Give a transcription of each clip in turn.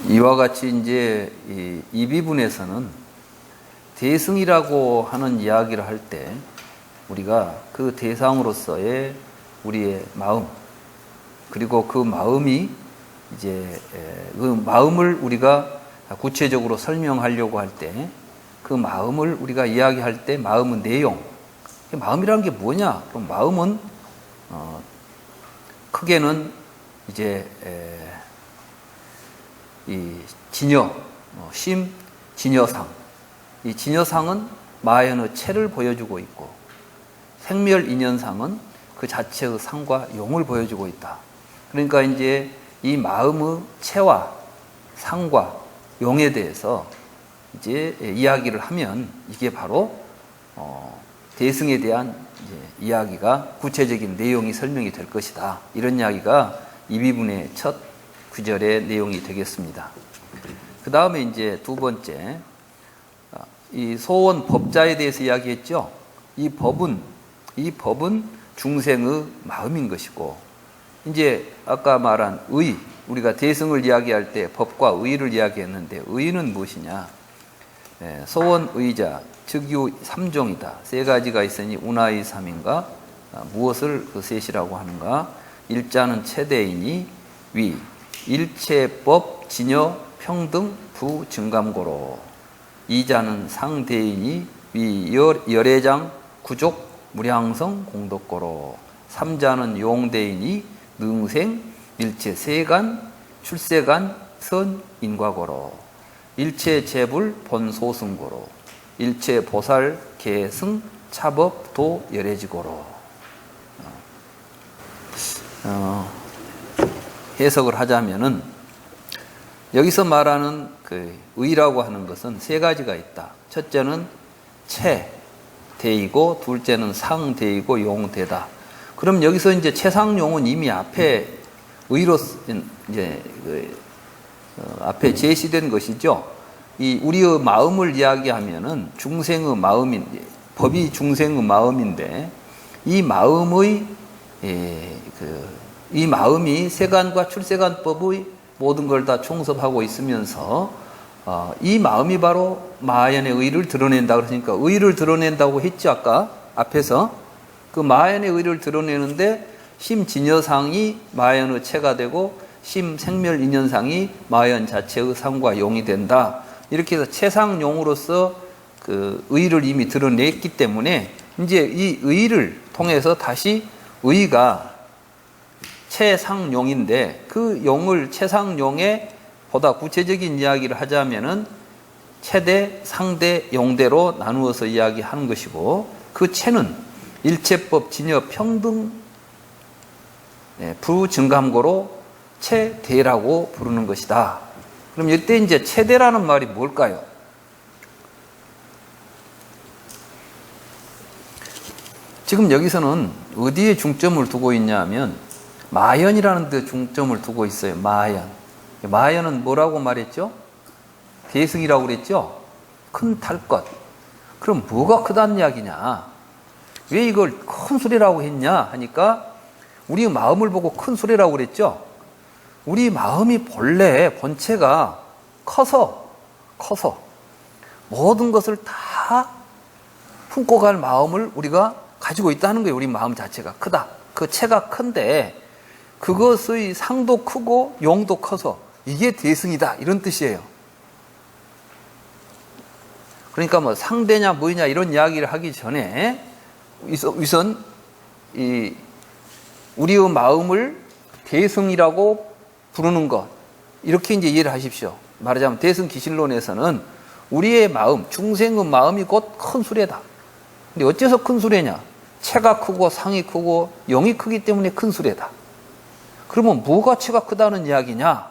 이와 같이 이제 이 비분에서는 대승이라고 하는 이야기를 할 때 우리가 그 대상으로서의 우리의 마음, 그리고 그 마음이 이제 그 마음을 우리가 구체적으로 설명하려고 할 때 그 마음을 우리가 이야기할 때 마음은 내용, 마음이라는 게 뭐냐? 그럼 마음은 크게는 이제 이 진여, 심, 진여상. 이 진여상은 마연의 체를 보여주고 있고, 생멸인연상은 그 자체의 상과 용을 보여주고 있다. 그러니까 이제 이 마음의 체와 상과 용에 대해서 이제 이야기를 하면 이게 바로 대승에 대한 이제 이야기가 구체적인 내용이 설명이 될 것이다. 이런 이야기가 이 비분의 첫 구절의 내용이 되겠습니다. 그 다음에 이제 두 번째, 이 소원 법자에 대해서 이야기했죠. 이 법은 중생의 마음인 것이고, 이제 아까 말한 의, 우리가 대승을 이야기할 때 법과 의를 이야기했는데 의는 무엇이냐? 소원 의자, 즉유 삼종이다. 세 가지가 있으니 운하의 삼인가? 무엇을 그 셋이라고 하는가? 일자는 최대이니 위, 일체법, 진여, 평등, 부, 증감고로. 이자는 상대이니 위, 열애장, 구족, 무량성, 공덕고로. 삼자는 용대이니 능생, 일체 세간, 출세간, 선, 인과고로. 일체 재불, 본소승고로. 일체 보살, 계승, 차법, 도, 열애지고로. 해석을 하자면은 여기서 말하는 그 의라고 하는 것은 세 가지가 있다. 첫째는 체, 대이고, 둘째는 상, 대이고, 용, 대다. 그럼 여기서 이제 체상용은 이미 앞에 의로 이제 앞에 제시된 것이죠. 이 우리의 마음을 이야기하면은 중생의 마음인, 법이 중생의 마음인데 이 마음의 이 마음이 세간과 출세간법의 모든 걸 다 총섭하고 있으면서 이 마음이 바로 마하연의 의를 드러낸다 그러니까 의를 드러낸다고 했죠. 아까 앞에서 그 마하연의 의를 드러내는데 심진여상이 마하연의 체가 되고 심생멸인연상이 마하연 자체의 상과 용이 된다. 이렇게 해서 체상용으로서 그 의를 이미 드러냈기 때문에 이제 이 의를 통해서 다시 의가 체상용인데 그 용을 체상용에 보다 구체적인 이야기를 하자면은 체대, 상대, 용대로 나누어서 이야기하는 것이고 그 체는 일체법, 진여, 평등, 부증감고로 체대라고 부르는 것이다. 그럼 이때 이제 체대라는 말이 뭘까요? 지금 여기서는 어디에 중점을 두고 있냐 하면 마연이라는 데 중점을 두고 있어요. 마연. 마연은 뭐라고 말했죠? 대승이라고 그랬죠? 큰 탈 것. 그럼 뭐가 크다는 이야기냐? 왜 이걸 큰 소리라고 했냐 하니까 우리 마음을 보고 큰 소리라고 그랬죠? 우리 마음이 본체가 커서 모든 것을 다 품고 갈 마음을 우리가 가지고 있다는 거예요. 우리 마음 자체가 크다. 그 체가 큰데 그것의 상도 크고 용도 커서 이게 대승이다. 이런 뜻이에요. 그러니까 뭐 상대냐 뭐냐 이런 이야기를 하기 전에 우선 우리의 마음을 대승이라고 부르는 것, 이렇게 이제 이해를 하십시오. 말하자면 대승기실론에서는 우리의 마음, 중생의 마음이 곧 큰 수레다. 근데 어째서 큰 수레냐? 체가 크고 상이 크고 용이 크기 때문에 큰 수레다. 그러면 뭐가 체가 크다는 이야기냐?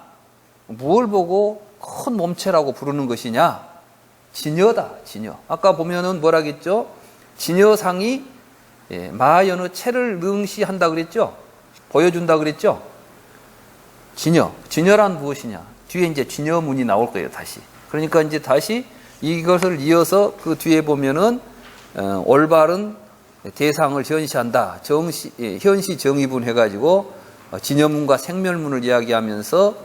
무엇을 보고 큰 몸체라고 부르는 것이냐? 진여다, 진여. 아까 보면은 뭐라겠죠? 진여상이 마하연의 체를 능시한다 그랬죠? 보여준다 그랬죠? 진여란 무엇이냐? 뒤에 이제 진여문이 나올 거예요, 다시. 그러니까 이제 다시 이것을 이어서 그 뒤에 보면은 올바른 대상을 현시한다. 현시 정의분 해가지고 진여문과 생멸문을 이야기하면서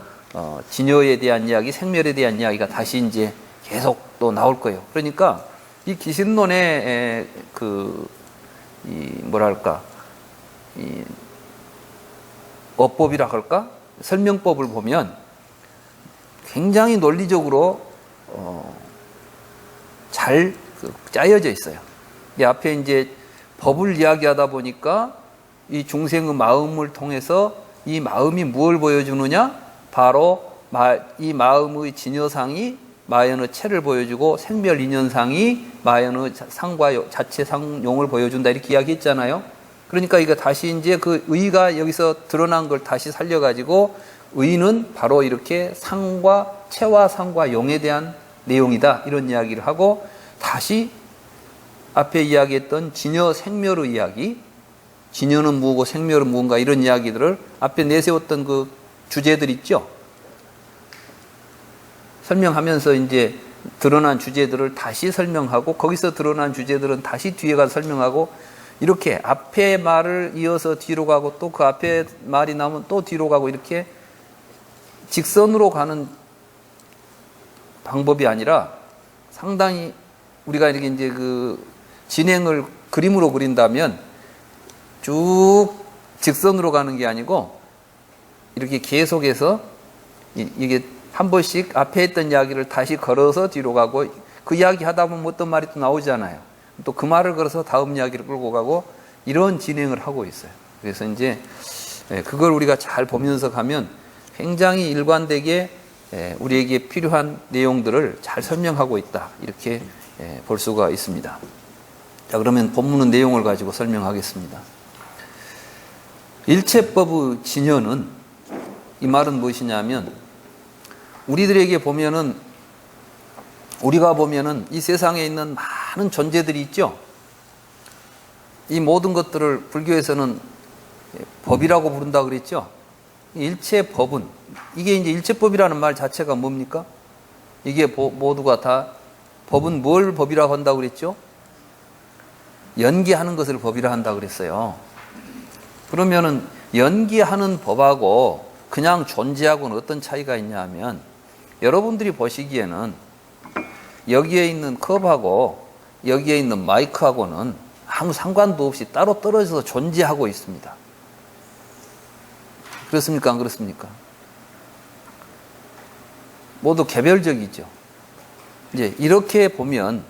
진여에 대한 이야기, 생멸에 대한 이야기가 다시 이제 계속 또 나올 거예요. 그러니까 이 기신론의 이 어법이라 할까? 설명법을 보면 굉장히 논리적으로 잘 짜여져 있어요. 이 앞에 이제 법을 이야기하다 보니까 이 중생의 마음을 통해서 이 마음이 무엇을 보여주느냐? 바로 이 마음의 진여상이 마연의 체를 보여주고 생멸 인연상이 마연의 상과 자체 상용을 보여준다 이렇게 이야기했잖아요. 그러니까 이거 다시 이제 그 의가 여기서 드러난 걸 다시 살려가지고 의는 바로 이렇게 상과 체와 상과 용에 대한 내용이다 이런 이야기를 하고 다시 앞에 이야기했던 진여 생멸의 이야기, 진여는 무엇고 생멸은 무엇인가 이런 이야기들을 앞에 내세웠던 그 주제들 있죠. 설명하면서 이제 드러난 주제들을 다시 설명하고 거기서 드러난 주제들은 다시 뒤에 가서 설명하고 이렇게 앞에 말을 이어서 뒤로 가고 또 그 앞에 말이 나오면 또 뒤로 가고 이렇게 직선으로 가는 방법이 아니라 상당히 우리가 이렇게 이제 그 진행을 그림으로 그린다면 쭉 직선으로 가는 게 아니고 이렇게 계속해서 이게 한 번씩 앞에 했던 이야기를 다시 걸어서 뒤로 가고 그 이야기 하다 보면 어떤 말이 또 나오잖아요. 또 그 말을 걸어서 다음 이야기를 끌고 가고 이런 진행을 하고 있어요. 그래서 이제 그걸 우리가 잘 보면서 가면 굉장히 일관되게 우리에게 필요한 내용들을 잘 설명하고 있다. 이렇게 볼 수가 있습니다. 자, 그러면 본문의 내용을 가지고 설명하겠습니다. 일체법의 진여는 이 말은 무엇이냐면 우리들에게 보면은 우리가 보면은 이 세상에 있는 많은 존재들이 있죠. 이 모든 것들을 불교에서는 법이라고 부른다고 그랬죠. 일체법은 이게 이제 일체법이라는 말 자체가 뭡니까? 이게 모두가 다 법은 뭘 법이라고 한다고 그랬죠? 연기하는 것을 법이라 한다고 그랬어요. 그러면은 연기하는 법하고 그냥 존재하고는 어떤 차이가 있냐 하면 여러분들이 보시기에는 여기에 있는 컵하고 여기에 있는 마이크하고는 아무 상관도 없이 따로 떨어져서 존재하고 있습니다. 그렇습니까? 안 그렇습니까? 모두 개별적이죠. 이제 이렇게 보면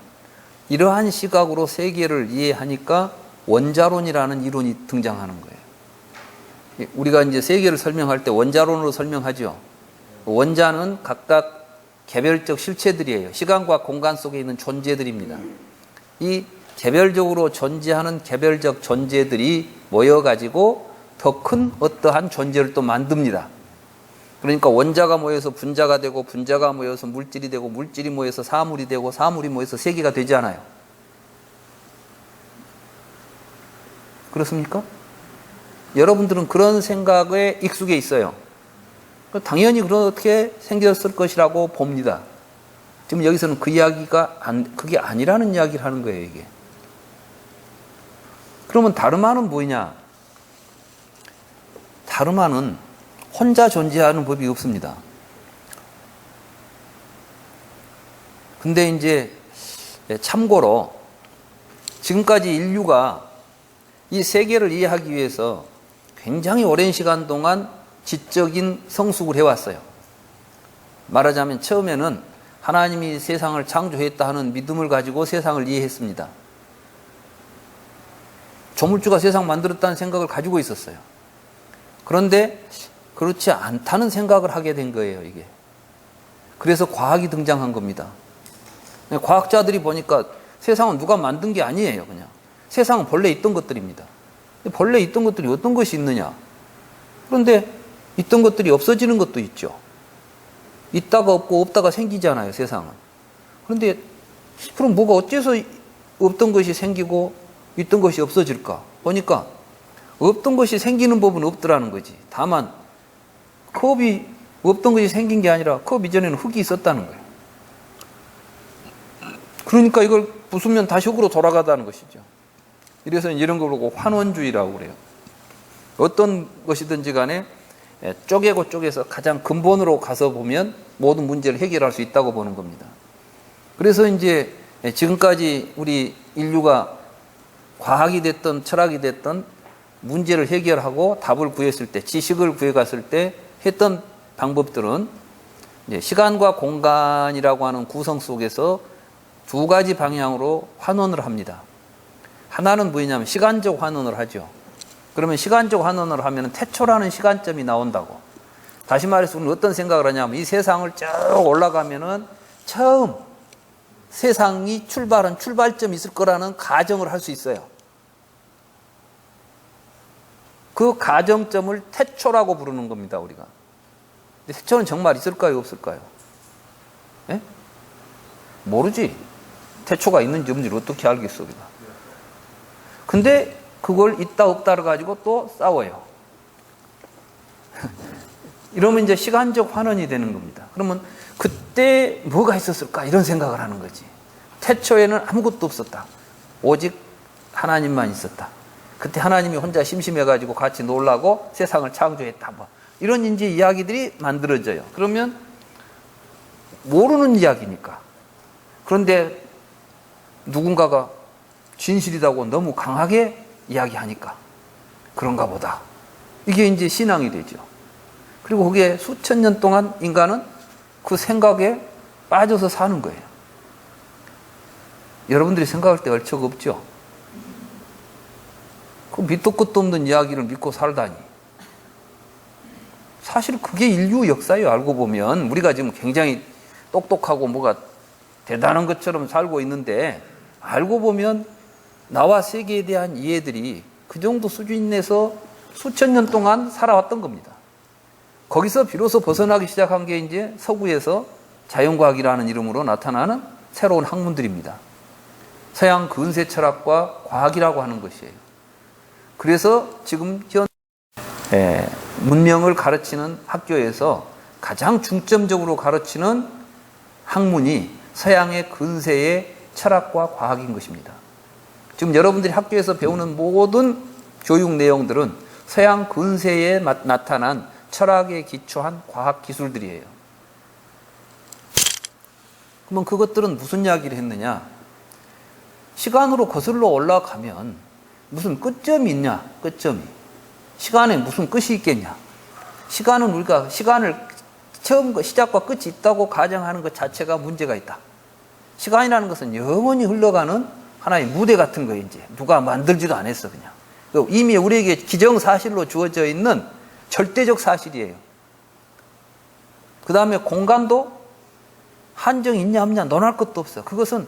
이러한 시각으로 세계를 이해하니까 원자론이라는 이론이 등장하는 거예요. 우리가 이제 세계를 설명할 때 원자론으로 설명하죠. 원자는 각각 개별적 실체들이에요. 시간과 공간 속에 있는 존재들입니다. 이 개별적으로 존재하는 개별적 존재들이 모여가지고 더 큰 어떠한 존재를 또 만듭니다. 그러니까 원자가 모여서 분자가 되고 분자가 모여서 물질이 되고 물질이 모여서 사물이 되고 사물이 모여서 세계가 되지 않아요. 그렇습니까? 여러분들은 그런 생각에 익숙해 있어요. 당연히 그렇게 생겼을 것이라고 봅니다. 지금 여기서는 그 이야기가 그게 아니라는 이야기를 하는 거예요, 이게. 그러면 다르마는 뭐냐? 다르마는 혼자 존재하는 법이 없습니다. 근데 이제 참고로 지금까지 인류가 이 세계를 이해하기 위해서 굉장히 오랜 시간 동안 지적인 성숙을 해왔어요. 말하자면 처음에는 하나님이 세상을 창조했다 하는 믿음을 가지고 세상을 이해했습니다. 조물주가 세상 만들었다는 생각을 가지고 있었어요. 그런데 그렇지 않다는 생각을 하게 된 거예요, 이게. 그래서 과학이 등장한 겁니다. 과학자들이 보니까 세상은 누가 만든 게 아니에요, 그냥. 세상은 본래 있던 것들입니다. 본래 있던 것들이 어떤 것이 있느냐? 그런데 있던 것들이 없어지는 것도 있죠. 있다가 없고 없다가 생기잖아요, 세상은. 그런데 그럼 뭐가 어째서 없던 것이 생기고 있던 것이 없어질까? 보니까 없던 것이 생기는 법은 없더라는 거지. 다만 컵이 없던 것이 생긴 게 아니라 컵 이전에는 흙이 있었다는 거예요. 그러니까 이걸 부수면 다시 흙으로 돌아가다는 것이죠. 이래서 이런 걸 보고 환원주의라고 그래요. 어떤 것이든지 간에 쪼개고 쪼개서 가장 근본으로 가서 보면 모든 문제를 해결할 수 있다고 보는 겁니다. 그래서 이제 지금까지 우리 인류가 과학이 됐든 철학이 됐든 문제를 해결하고 답을 구했을 때, 지식을 구해갔을 때 했던 방법들은 이제 시간과 공간이라고 하는 구성 속에서 두 가지 방향으로 환원을 합니다. 하나는 뭐냐면 시간적 환원을 하죠. 그러면 시간적 환원을 하면 태초라는 시간점이 나온다고. 다시 말해서 우리는 어떤 생각을 하냐면 이 세상을 쭉 올라가면은 처음 세상이 출발한 출발점이 있을 거라는 가정을 할 수 있어요. 그 가정점을 태초라고 부르는 겁니다, 우리가. 근데 태초는 정말 있을까요, 없을까요? 예? 모르지. 태초가 있는지 없는지 어떻게 알겠어, 우리가. 근데 그걸 있다 없다를 가지고 또 싸워요. 이러면 이제 시간적 환원이 되는 겁니다. 그러면 그때 뭐가 있었을까 이런 생각을 하는 거지. 태초에는 아무것도 없었다. 오직 하나님만 있었다. 그때 하나님이 혼자 심심해가지고 같이 놀라고 세상을 창조했다. 뭐 이런 이제 이야기들이 만들어져요. 그러면 모르는 이야기니까. 그런데 누군가가 진실이라고 너무 강하게 이야기하니까 그런가 보다. 이게 이제 신앙이 되죠. 그리고 그게 수천 년 동안 인간은 그 생각에 빠져서 사는 거예요. 여러분들이 생각할 때 얼척 없죠? 그 밑도 끝도 없는 이야기를 믿고 살다니. 사실 그게 인류 역사예요. 알고 보면 우리가 지금 굉장히 똑똑하고 뭐가 대단한 것처럼 살고 있는데 알고 보면 나와 세계에 대한 이해들이 그 정도 수준 내에서 수천 년 동안 살아왔던 겁니다. 거기서 비로소 벗어나기 시작한 게 이제 서구에서 자연과학이라는 이름으로 나타나는 새로운 학문들입니다. 서양 근세 철학과 과학이라고 하는 것이에요. 그래서 지금 현 문명을 가르치는 학교에서 가장 중점적으로 가르치는 학문이 서양의 근세의 철학과 과학인 것입니다. 지금 여러분들이 학교에서 배우는 모든 교육 내용들은 서양 근세에 나타난 철학에 기초한 과학 기술들이에요. 그러면 그것들은 무슨 이야기를 했느냐? 시간으로 거슬러 올라가면 무슨 끝점이 있냐? 끝점이. 시간에 무슨 끝이 있겠냐? 시간은 우리가 시간을 처음과 시작과 끝이 있다고 가정하는 것 자체가 문제가 있다. 시간이라는 것은 영원히 흘러가는 하나의 무대 같은 거예요. 이제 누가 만들지도 않았어 그냥. 이미 우리에게 기정사실로 주어져 있는 절대적 사실이에요. 그 다음에 공간도 한정이 있냐 없냐 논할 것도 없어. 그것은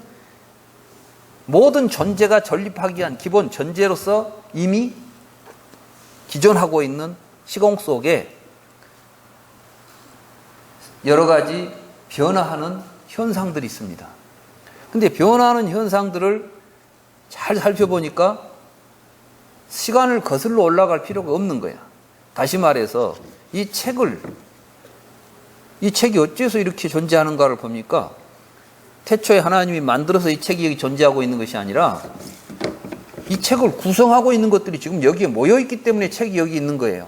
모든 존재가 전립하기 위한 기본 전제로서 이미 기존하고 있는 시공 속에 여러 가지 변화하는 현상들이 있습니다. 근데 변화하는 현상들을 잘 살펴보니까 시간을 거슬러 올라갈 필요가 없는 거야. 다시 말해서 이 책이 어째서 이렇게 존재하는가를 보니까 태초에 하나님이 만들어서 이 책이 여기 존재하고 있는 것이 아니라 이 책을 구성하고 있는 것들이 지금 여기에 모여있기 때문에 책이 여기 있는 거예요.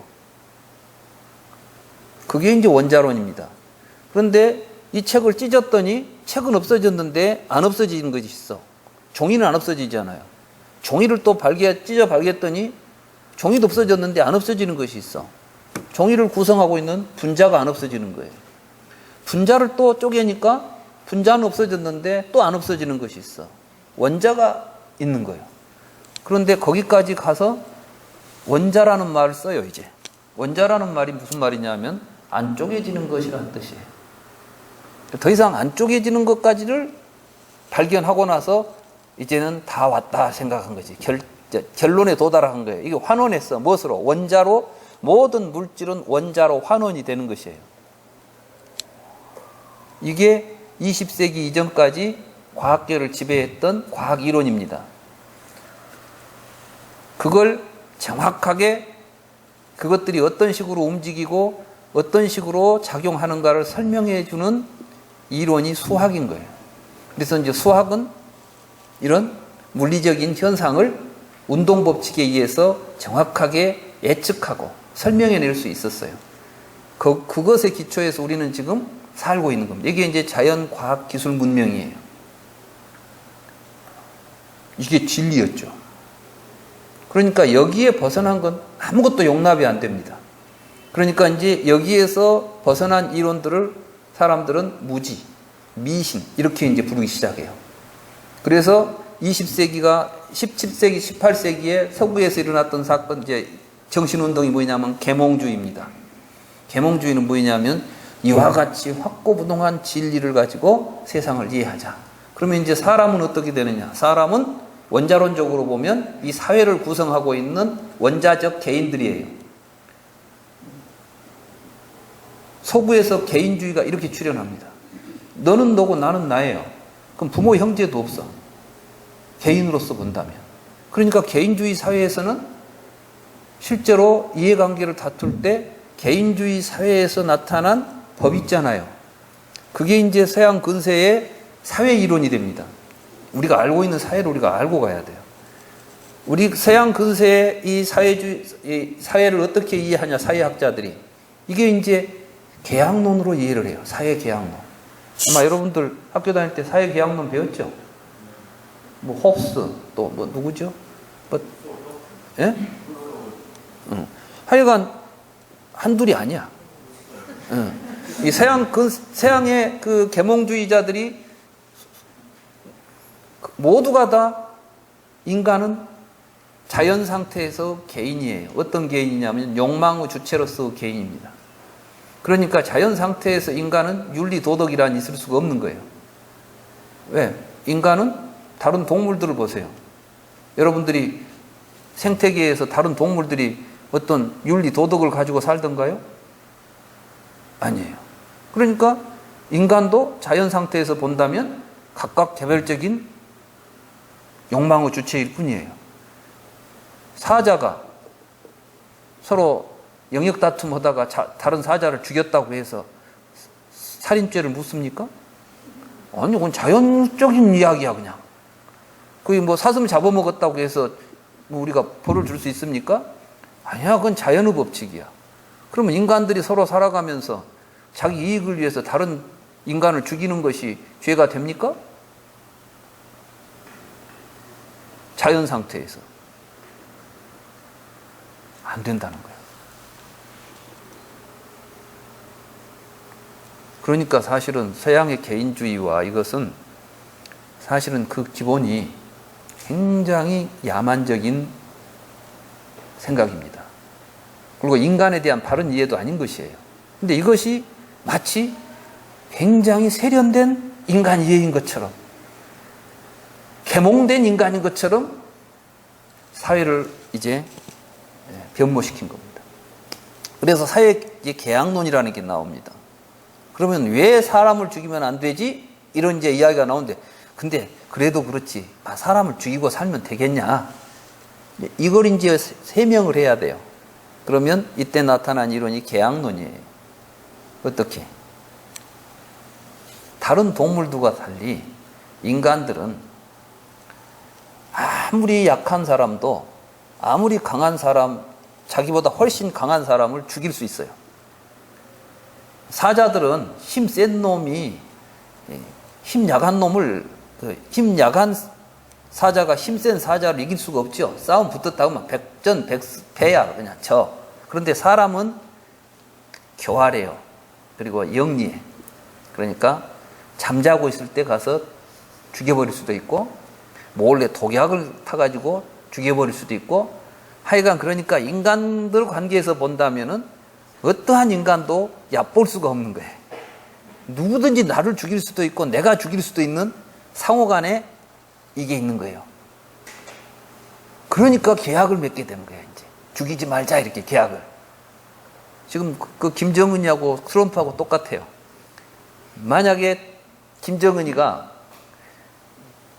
그게 이제 원자론입니다. 그런데 이 책을 찢었더니 책은 없어졌는데 안 없어지는 것이 있어. 종이는 안 없어지잖아요. 종이를 또 찢어 발겼더니 종이도 없어졌는데 안 없어지는 것이 있어. 종이를 구성하고 있는 분자가 안 없어지는 거예요. 분자를 또 쪼개니까 분자는 없어졌는데 또 안 없어지는 것이 있어. 원자가 있는 거예요. 그런데 거기까지 가서 원자라는 말을 써요, 이제. 원자라는 말이 무슨 말이냐면 안 쪼개지는 것이라는 뜻이에요. 더 이상 안 쪼개지는 것까지를 발견하고 나서 이제는 다 왔다 생각한 거지. 결론에 도달한 거예요. 이게 환원했어. 무엇으로? 원자로. 모든 물질은 원자로 환원이 되는 것이에요. 이게 20세기 이전까지 과학계를 지배했던 과학 이론입니다. 그걸 정확하게 그것들이 어떤 식으로 움직이고 어떤 식으로 작용하는가를 설명해 주는 이론이 수학인 거예요. 그래서 이제 수학은 이런 물리적인 현상을 운동 법칙에 의해서 정확하게 예측하고 설명해 낼 수 있었어요. 그것에 기초해서 우리는 지금 살고 있는 겁니다. 이게 이제 자연, 과학, 기술, 문명이에요. 이게 진리였죠. 그러니까 여기에 벗어난 건 아무것도 용납이 안 됩니다. 그러니까 이제 여기에서 벗어난 이론들을 사람들은 무지, 미신 이렇게 이제 부르기 시작해요. 그래서 20세기가 17세기, 18세기에 서구에서 일어났던 사건, 이제 정신운동이 뭐냐면 계몽주의입니다. 계몽주의는 뭐냐면 이와 같이 확고부동한 진리를 가지고 세상을 이해하자. 그러면 이제 사람은 어떻게 되느냐? 사람은 원자론적으로 보면 이 사회를 구성하고 있는 원자적 개인들이에요. 서구에서 개인주의가 이렇게 출현합니다. 너는 너고 나는 나예요. 그럼 부모 형제도 없어. 개인으로서 본다면. 그러니까 개인주의 사회에서는 실제로 이해관계를 다툴 때 개인주의 사회에서 나타난 법 있잖아요. 그게 이제 서양 근세의 사회 이론이 됩니다. 우리가 알고 있는 사회를 우리가 알고 가야 돼요. 우리 서양 근세의 이 사회를 어떻게 이해하냐, 사회학자들이. 이게 이제 계약론으로 이해를 해요. 사회 계약론. 아마 여러분들 학교 다닐 때 사회 계약론 배웠죠? 뭐 홉스, 또 뭐 누구죠? 뭐, 예? 하여간 한둘이 아니야. 이 서양의 그 계몽주의자들이 모두가 다 인간은 자연 상태에서 개인이에요. 어떤 개인이냐면 욕망의 주체로서 개인입니다. 그러니까 자연 상태에서 인간은 윤리 도덕이란 있을 수가 없는 거예요. 왜? 인간은 다른 동물들을 보세요. 여러분들이 생태계에서 다른 동물들이 어떤 윤리 도덕을 가지고 살던가요? 아니에요. 그러니까 인간도 자연 상태에서 본다면 각각 개별적인 욕망의 주체일 뿐이에요. 사자가 서로 영역 다툼하다가 다른 사자를 죽였다고 해서 살인죄를 묻습니까? 아니, 그건 자연적인 이야기야, 그냥. 그게 뭐 사슴 잡아먹었다고 해서 뭐 우리가 벌을 줄 수 있습니까? 아니야, 그건 자연의 법칙이야. 그러면 인간들이 서로 살아가면서 자기 이익을 위해서 다른 인간을 죽이는 것이 죄가 됩니까? 자연 상태에서. 안 된다는 거예요. 그러니까 사실은 서양의 개인주의와 이것은 사실은 그 기본이 굉장히 야만적인 생각입니다. 그리고 인간에 대한 바른 이해도 아닌 것이에요. 근데 이것이 마치 굉장히 세련된 인간 이해인 것처럼, 계몽된 인간인 것처럼 사회를 이제 변모시킨 겁니다. 그래서 사회 계약론이라는 게 나옵니다. 그러면 왜 사람을 죽이면 안 되지? 이런 이제 이야기가 나오는데, 근데 그래도 그렇지, 사람을 죽이고 살면 되겠냐? 이걸 이제 세명을 해야 돼요. 그러면 이때 나타난 이론이 계약론이에요. 어떻게? 다른 동물들과 달리 인간들은 아무리 약한 사람도, 아무리 강한 사람, 자기보다 훨씬 강한 사람을 죽일 수 있어요. 사자들은 힘 센 놈이 힘 약한 놈을, 힘 약한 사자가 힘 센 사자를 이길 수가 없죠. 싸움 붙었다고 하면 백전백패야, 그냥 져. 그런데 사람은 교활해요. 그리고 영리해. 그러니까 잠자고 있을 때 가서 죽여버릴 수도 있고, 몰래 독약을 타가지고 죽여버릴 수도 있고, 하여간 그러니까 인간들 관계에서 본다면은 어떠한 인간도 얕볼 수가 없는 거예요. 누구든지 나를 죽일 수도 있고 내가 죽일 수도 있는 상호간에 이게 있는 거예요. 그러니까 계약을 맺게 되는 거예요. 이제 죽이지 말자, 이렇게 계약을. 지금 그 김정은이하고 트럼프하고 똑같아요. 만약에 김정은이가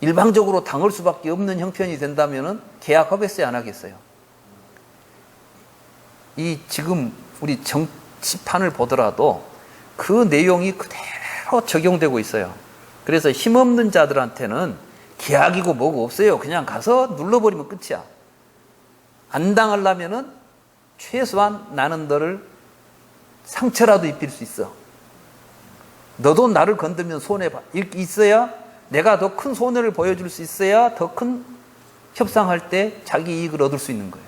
일방적으로 당할 수밖에 없는 형편이 된다면은 계약하겠어요, 안 하겠어요? 이 지금 우리 정치판을 보더라도 그 내용이 그대로 적용되고 있어요. 그래서 힘없는 자들한테는 계약이고 뭐고 없어요. 그냥 가서 눌러버리면 끝이야. 안 당하려면은 최소한 나는 너를 상처라도 입힐 수 있어. 너도 나를 건들면 손해봐. 이렇게 있어야 내가 더 큰 손해를 보여줄 수 있어야 더 큰 협상할 때 자기 이익을 얻을 수 있는 거예요.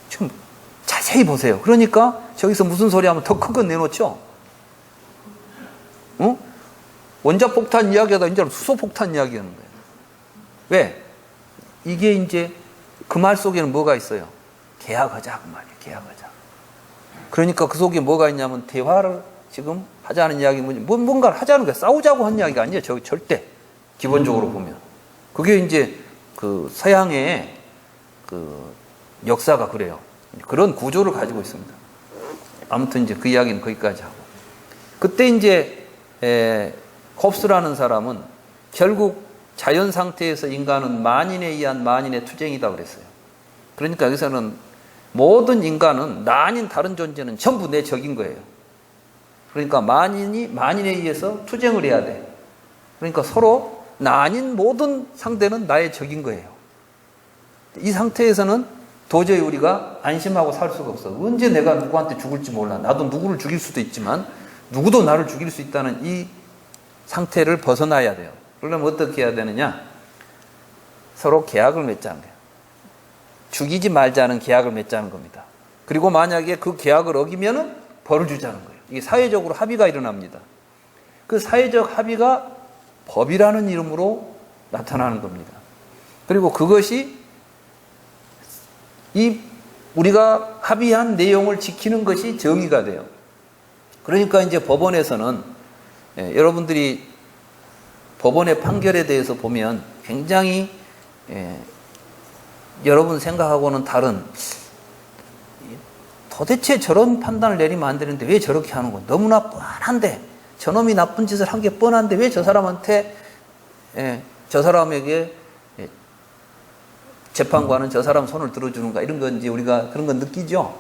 좀 자세히 보세요. 그러니까 저기서 무슨 소리 하면 더 큰 건 내놓죠. 어? 원자폭탄 이야기하다 이제 수소폭탄 이야기하는 거예요. 왜? 이게 이제 그 말 속에는 뭐가 있어요? 계약하자 그 말이에요. 계약하자. 그러니까 그 속에 뭐가 있냐면 대화를 지금 하자는 이야기는 뭔가를 하자는 거야. 싸우자고 한 이야기가 아니에요. 저 절대 기본적으로 보면 그게 이제 그 서양의 그 역사가 그래요. 그런 구조를 가지고 있습니다. 아무튼 이제 그 이야기는 거기까지 하고 그때 이제 홉스라는 사람은 결국 자연 상태에서 인간은 만인에 의한 만인의 투쟁이다 그랬어요. 그러니까 여기서는 모든 인간은 나 아닌 다른 존재는 전부 내 적인 거예요. 그러니까 만인이 만인에 의해서 투쟁을 해야 돼. 그러니까 서로 나 아닌 모든 상대는 나의 적인 거예요. 이 상태에서는 도저히 우리가 안심하고 살 수가 없어. 언제 내가 누구한테 죽을지 몰라. 나도 누구를 죽일 수도 있지만 누구도 나를 죽일 수 있다는 이 상태를 벗어나야 돼요. 그러려면 어떻게 해야 되느냐? 서로 계약을 맺자는 거예요. 죽이지 말자는 계약을 맺자는 겁니다. 그리고 만약에 그 계약을 어기면은 벌을 주자는 거예요. 이게 사회적으로 합의가 일어납니다. 그 사회적 합의가 법이라는 이름으로 나타나는 겁니다. 그리고 그것이 이 우리가 합의한 내용을 지키는 것이 정의가 돼요. 그러니까 이제 법원에서는 여러분들이 법원의 판결에 대해서 보면 굉장히 여러분 생각하고는 다른 도대체 저런 판단을 내리면 안 되는데 왜 저렇게 하는 거야? 너무나 뻔한데 저놈이 나쁜 짓을 한 게 뻔한데 왜 저 사람한테 저 사람에게 재판관은 저 사람 손을 들어주는가 이런 건지 우리가 그런 건 느끼죠.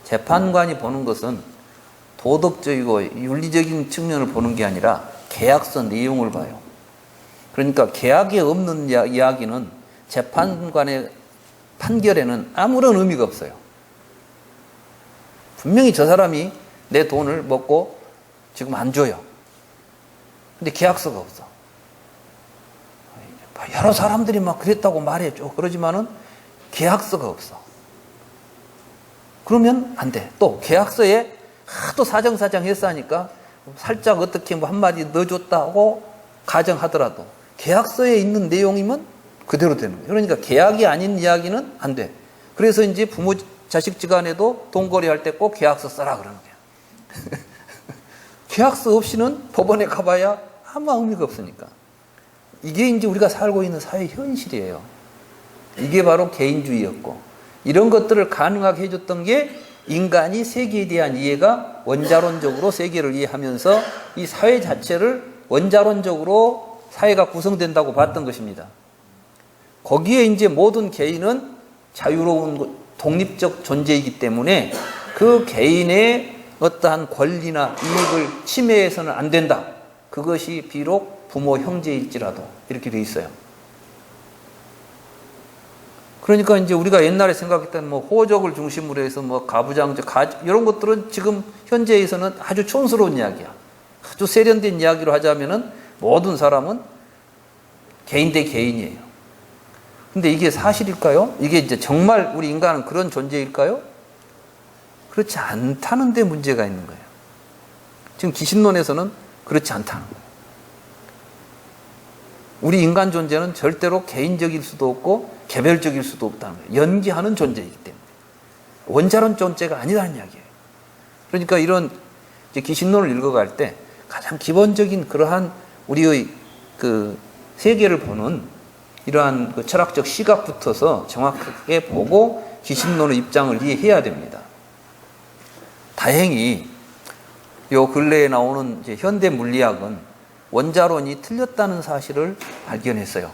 재판관이 보는 것은 도덕적이고 윤리적인 측면을 보는 게 아니라 계약서 내용을 봐요. 그러니까 계약에 없는 이야기는 재판관의 판결에는 아무런 의미가 없어요. 분명히 저 사람이 내 돈을 먹고 지금 안 줘요. 근데 계약서가 없어. 여러 사람들이 막 그랬다고 말해줘. 그러지만은 계약서가 없어. 그러면 안 돼. 또 계약서에 하도 사정사정 했어 하니까 살짝 어떻게 뭐 한마디 넣어줬다고 가정하더라도 계약서에 있는 내용이면 그대로 되는 거예요. 그러니까 계약이 아닌 이야기는 안 돼. 그래서 이제 부모 자식 지간에도 돈거래 할 때 꼭 계약서 써라 그러는 거야. 계약서 없이는 법원에 가봐야 아무 의미가 없으니까. 이게 이제 우리가 살고 있는 사회 현실이에요. 이게 바로 개인주의였고 이런 것들을 가능하게 해줬던 게 인간이 세계에 대한 이해가 원자론적으로 세계를 이해하면서 이 사회 자체를 원자론적으로 사회가 구성된다고 봤던 것입니다. 거기에 이제 모든 개인은 자유로운 독립적 존재이기 때문에 그 개인의 어떠한 권리나 이익을 침해해서는 안 된다. 그것이 비록 부모 형제일지라도 이렇게 돼 있어요. 그러니까 이제 우리가 옛날에 생각했던 뭐 호적을 중심으로 해서 뭐 가부장적 이런 것들은 지금 현재에서는 아주 촌스러운 이야기야. 아주 세련된 이야기로 하자면은 모든 사람은 개인 대 개인이에요. 근데 이게 사실일까요? 이게 이제 정말 우리 인간은 그런 존재일까요? 그렇지 않다는 데 문제가 있는 거예요. 지금 기신론에서는 그렇지 않다는 거예요. 우리 인간 존재는 절대로 개인적일 수도 없고 개별적일 수도 없다는 거예요. 연기하는 존재이기 때문에. 원자론 존재가 아니라는 이야기예요. 그러니까 이런 이제 기신론을 읽어갈 때 가장 기본적인 그러한 우리의 그 세계를 보는 이러한 그 철학적 시각부터서 정확하게 보고 기신론의 입장을 이해해야 됩니다. 다행히 요 근래에 나오는 이제 현대 물리학은 원자론이 틀렸다는 사실을 발견했어요.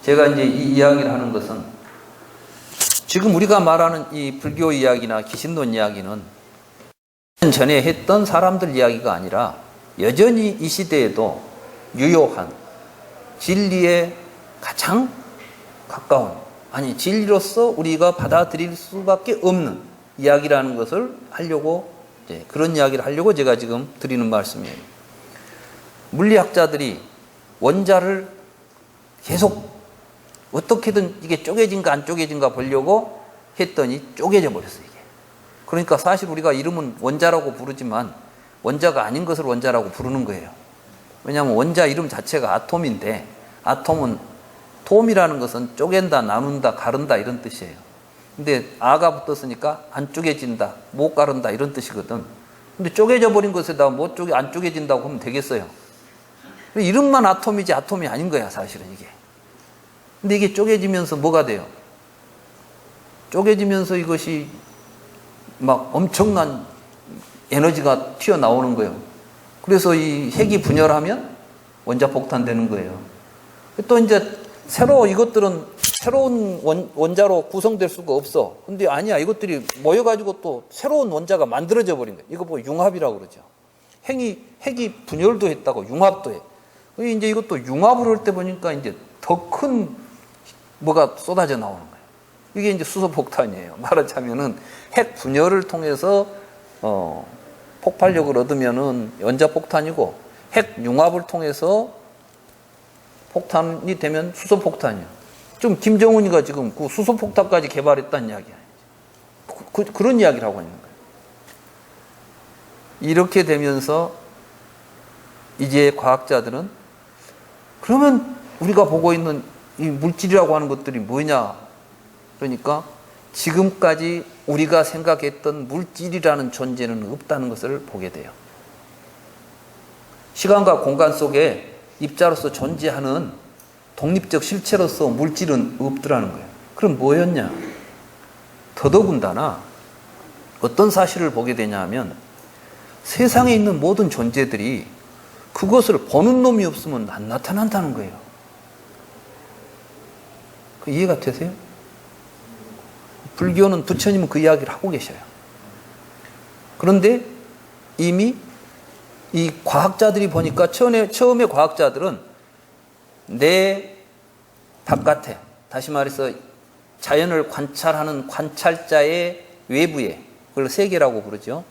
제가 이제 이 이야기를 하는 것은 지금 우리가 말하는 이 불교 이야기나 기신론 이야기는 전에 했던 사람들 이야기가 아니라 여전히 이 시대에도 유효한 진리에 가장 가까운 아니 진리로서 우리가 받아들일 수밖에 없는 이야기라는 것을 하려고 그런 이야기를 하려고 제가 지금 드리는 말씀이에요. 물리학자들이 원자를 계속 어떻게든 이게 쪼개진가 안 쪼개진가 보려고 했더니 쪼개져 버렸어요, 이게. 그러니까 사실 우리가 이름은 원자라고 부르지만 원자가 아닌 것을 원자라고 부르는 거예요. 왜냐하면 원자 이름 자체가 아톰인데, 아톰은 톰이라는 것은 쪼갠다, 나눈다, 가른다 이런 뜻이에요. 근데 아가 붙었으니까 안 쪼개진다, 못 가른다 이런 뜻이거든. 근데 쪼개져 버린 것에다 안 쪼개진다고 하면 되겠어요. 이름만 아톰이지 아톰이 아닌 거야, 사실은 이게. 근데 이게 쪼개지면서 뭐가 돼요? 쪼개지면서 이것이 막 엄청난 에너지가 튀어나오는 거예요. 그래서 이 핵이 분열하면 원자폭탄 되는 거예요. 또 이제 이것들은 새로운 원자로 구성될 수가 없어. 근데 아니야. 이것들이 모여가지고 또 새로운 원자가 만들어져 버린 거예요. 이거 뭐 융합이라고 그러죠. 핵이 분열도 했다고 융합도 해. 이제 이것도 융합을 할 때 보니까 이제 더 큰 뭐가 쏟아져 나오는 거예요. 이게 이제 수소폭탄이에요. 말하자면은 핵 분열을 통해서 폭발력을 얻으면은 원자폭탄이고, 핵 융합을 통해서 폭탄이 되면 수소폭탄이에요. 지금 김정은이가 지금 그 수소폭탄까지 개발했다는 이야기야. 그런 이야기를 하고 있는 거예요. 이렇게 되면서 이제 과학자들은 그러면 우리가 보고 있는 이 물질이라고 하는 것들이 뭐냐? 그러니까 지금까지 우리가 생각했던 물질이라는 존재는 없다는 것을 보게 돼요. 시간과 공간 속에 입자로서 존재하는 독립적 실체로서 물질은 없더라는 거예요. 그럼 뭐였냐? 더더군다나 어떤 사실을 보게 되냐 하면 세상에 있는 모든 존재들이 그것을 보는 놈이 없으면 안 나타난다는 거예요. 그 이해가 되세요? 불교는 부처님은 그 이야기를 하고 계셔요. 그런데 이미 이 과학자들이 보니까 처음에 과학자들은 내 바깥에, 다시 말해서 자연을 관찰하는 관찰자의 외부에, 그걸 세계라고 부르죠.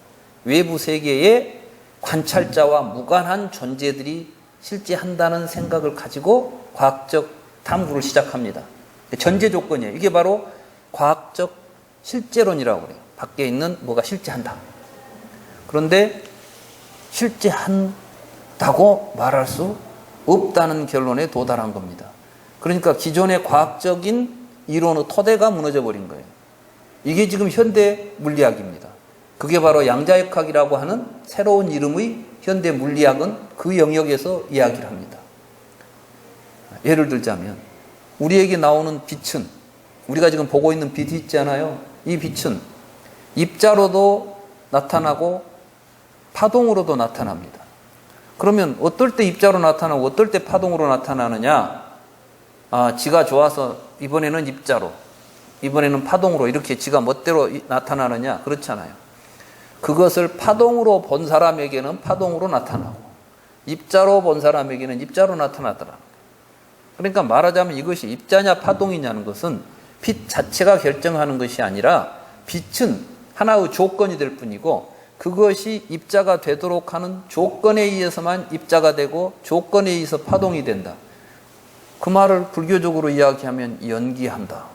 외부 세계에 관찰자와 무관한 존재들이 실제한다는 생각을 가지고 과학적 탐구를 시작합니다. 전제 조건이에요. 이게 바로 과학적 실제론이라고 그래요. 밖에 있는 뭐가 실제한다. 그런데 실제한다고 말할 수 없다는 결론에 도달한 겁니다. 그러니까 기존의 과학적인 이론의 토대가 무너져 버린 거예요. 이게 지금 현대 물리학입니다. 그게 바로 양자역학이라고 하는 새로운 이름의 현대 물리학은 그 영역에서 이야기를 합니다. 예를 들자면 우리에게 나오는 빛은, 우리가 지금 보고 있는 빛이 있잖아요. 이 빛은 입자로도 나타나고 파동으로도 나타납니다. 그러면 어떨 때 입자로 나타나고 어떨 때 파동으로 나타나느냐? 지가 좋아서 이번에는 입자로, 이번에는 파동으로 이렇게 지가 멋대로 나타나느냐? 그렇잖아요. 그것을 파동으로 본 사람에게는 파동으로 나타나고 입자로 본 사람에게는 입자로 나타나더라. 그러니까 말하자면 이것이 입자냐 파동이냐는 것은 빛 자체가 결정하는 것이 아니라 빛은 하나의 조건이 될 뿐이고, 그것이 입자가 되도록 하는 조건에 의해서만 입자가 되고 조건에 의해서 파동이 된다. 그 말을 불교적으로 이야기하면 연기한다.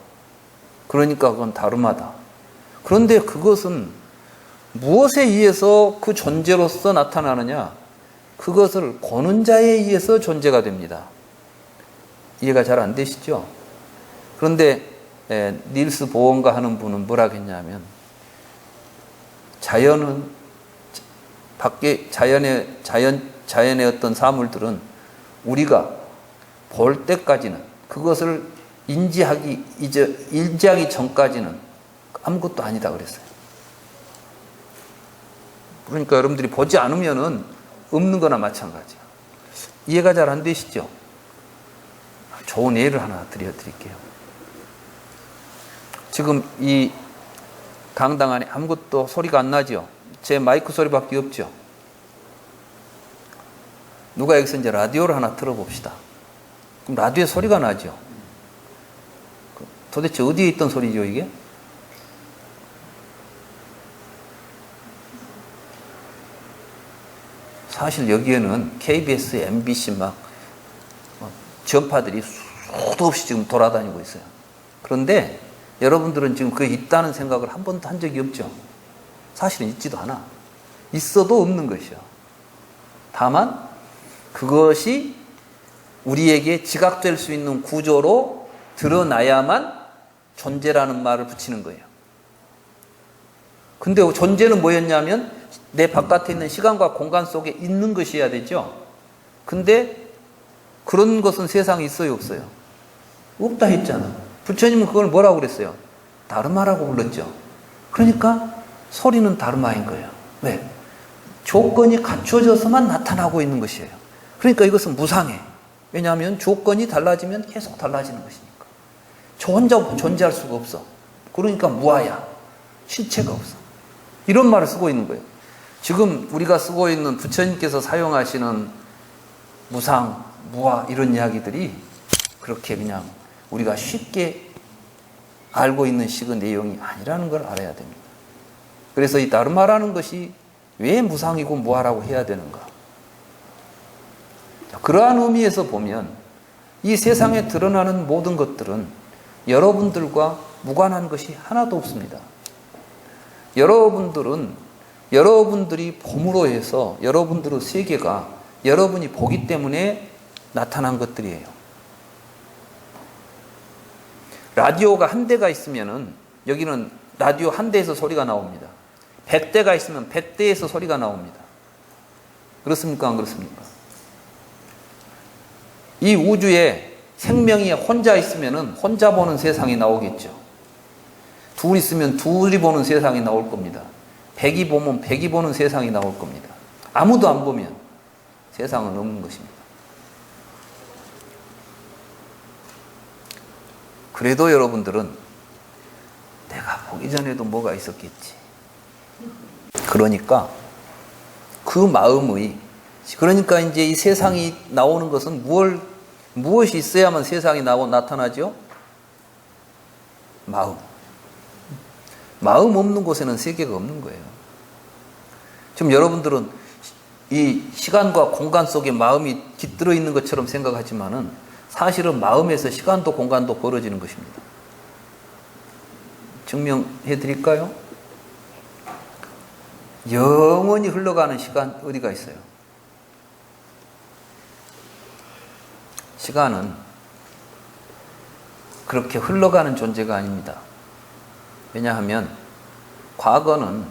그러니까 그건 다름하다. 그런데 그것은 무엇에 의해서 그 존재로서 나타나느냐? 그것을 보는 자에 의해서 존재가 됩니다. 이해가 잘 안 되시죠? 그런데 닐스 보어인가 하는 분은 뭐라 했냐면, 자연은 밖에 자연의 어떤 사물들은 우리가 볼 때까지는, 그것을 인지하기 전까지는 아무것도 아니다 그랬어요. 그러니까 여러분들이 보지 않으면은 없는 거나 마찬가지야. 이해가 잘 안 되시죠? 좋은 예를 하나 드릴게요. 지금 이 강당 안에 아무것도 소리가 안 나죠? 제 마이크 소리밖에 없죠? 누가 여기서 이제 라디오를 하나 틀어봅시다. 그럼 라디오에 소리가 나죠? 도대체 어디에 있던 소리죠, 이게? 사실 여기에는 KBS, MBC 막 전파들이 수도 없이 지금 돌아다니고 있어요. 그런데 여러분들은 지금 그게 있다는 생각을 한 번도 한 적이 없죠. 사실은 있지도 않아. 있어도 없는 것이요. 다만 그것이 우리에게 지각될 수 있는 구조로 드러나야만 존재라는 말을 붙이는 거예요. 근데 존재는 뭐였냐면 내 바깥에 있는 시간과 공간 속에 있는 것이어야 되죠. 근데 그런 것은 세상에 있어요, 없어요? 없다 했잖아. 부처님은 그걸 뭐라고 그랬어요? 다르마라고 불렀죠. 그러니까 소리는 다르마인 거예요. 왜? 조건이 갖춰져서만 나타나고 있는 것이에요. 그러니까 이것은 무상해. 왜냐하면 조건이 달라지면 계속 달라지는 것이니까. 저 혼자 존재할 수가 없어. 그러니까 무아야. 실체가 없어. 이런 말을 쓰고 있는 거예요. 지금 우리가 쓰고 있는 부처님께서 사용하시는 무상, 무아 이런 이야기들이 그렇게 그냥 우리가 쉽게 알고 있는 식의 내용이 아니라는 걸 알아야 됩니다. 그래서 이 다르마라는 것이 왜 무상이고 무아라고 해야 되는가? 그러한 의미에서 보면 이 세상에 드러나는 모든 것들은 여러분들과 무관한 것이 하나도 없습니다. 여러분들이 봄으로 해서 여러분들의 세계가 여러분이 보기 때문에 나타난 것들이에요. 라디오가 한 대가 있으면은 여기는 라디오 한 대에서 소리가 나옵니다. 100대가 있으면 100대에서 소리가 나옵니다. 그렇습니까? 안 그렇습니까? 이 우주에 생명이 혼자 있으면은 혼자 보는 세상이 나오겠죠. 둘 있으면 둘이 보는 세상이 나올 겁니다. 100이 보면 100이 보는 세상이 나올 겁니다. 아무도 안 보면 세상은 없는 것입니다. 그래도 여러분들은 내가 보기 전에도 뭐가 있었겠지. 그러니까 그 마음의, 그러니까 이제 이 세상이 나오는 것은 무엇이 있어야만 세상이 나타나죠? 마음. 마음 없는 곳에는 세계가 없는 거예요. 지금 여러분들은 이 시간과 공간 속에 마음이 깃들어 있는 것처럼 생각하지만은 사실은 마음에서 시간도 공간도 벌어지는 것입니다. 증명해 드릴까요? 영원히 흘러가는 시간 어디가 있어요? 시간은 그렇게 흘러가는 존재가 아닙니다. 왜냐하면 과거는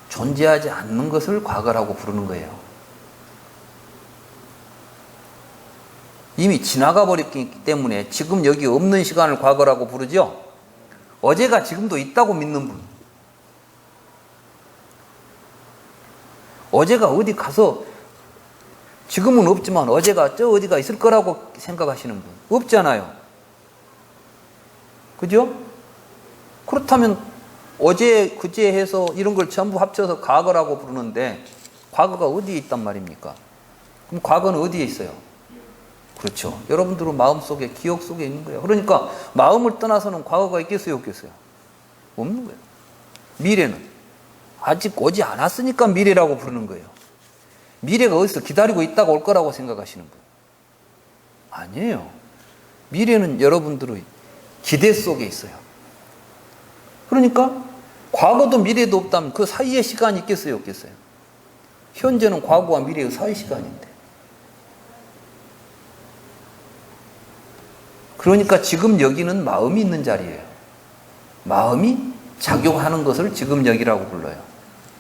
존재하지 않는 것을 과거라고 부르는 거예요. 이미 지나가 버렸기 때문에 지금 여기 없는 시간을 과거라고 부르죠. 어제가 지금도 있다고 믿는 분, 어제가 어디 가서 지금은 없지만 어제가 저 어디가 있을 거라고 생각하시는 분 없잖아요. 그죠? 그렇다면 어제 그제 해서 이런 걸 전부 합쳐서 과거라고 부르는데 과거가 어디에 있단 말입니까? 그럼 과거는 어디에 있어요? 그렇죠. 여러분들은 마음속에, 기억 속에 있는 거예요. 그러니까 마음을 떠나서는 과거가 있겠어요, 없겠어요? 없는 거예요. 미래는 아직 오지 않았으니까 미래라고 부르는 거예요. 미래가 어디서 기다리고 있다가 올 거라고 생각하시는 거예요. 아니에요. 미래는 여러분들의 기대 속에 있어요. 그러니까 과거도 미래도 없다면 그 사이에 시간이 있겠어요, 없겠어요? 현재는 과거와 미래의 사이 시간인데. 그러니까 지금 여기는 마음이 있는 자리예요. 마음이 작용하는 것을 지금 여기라고 불러요.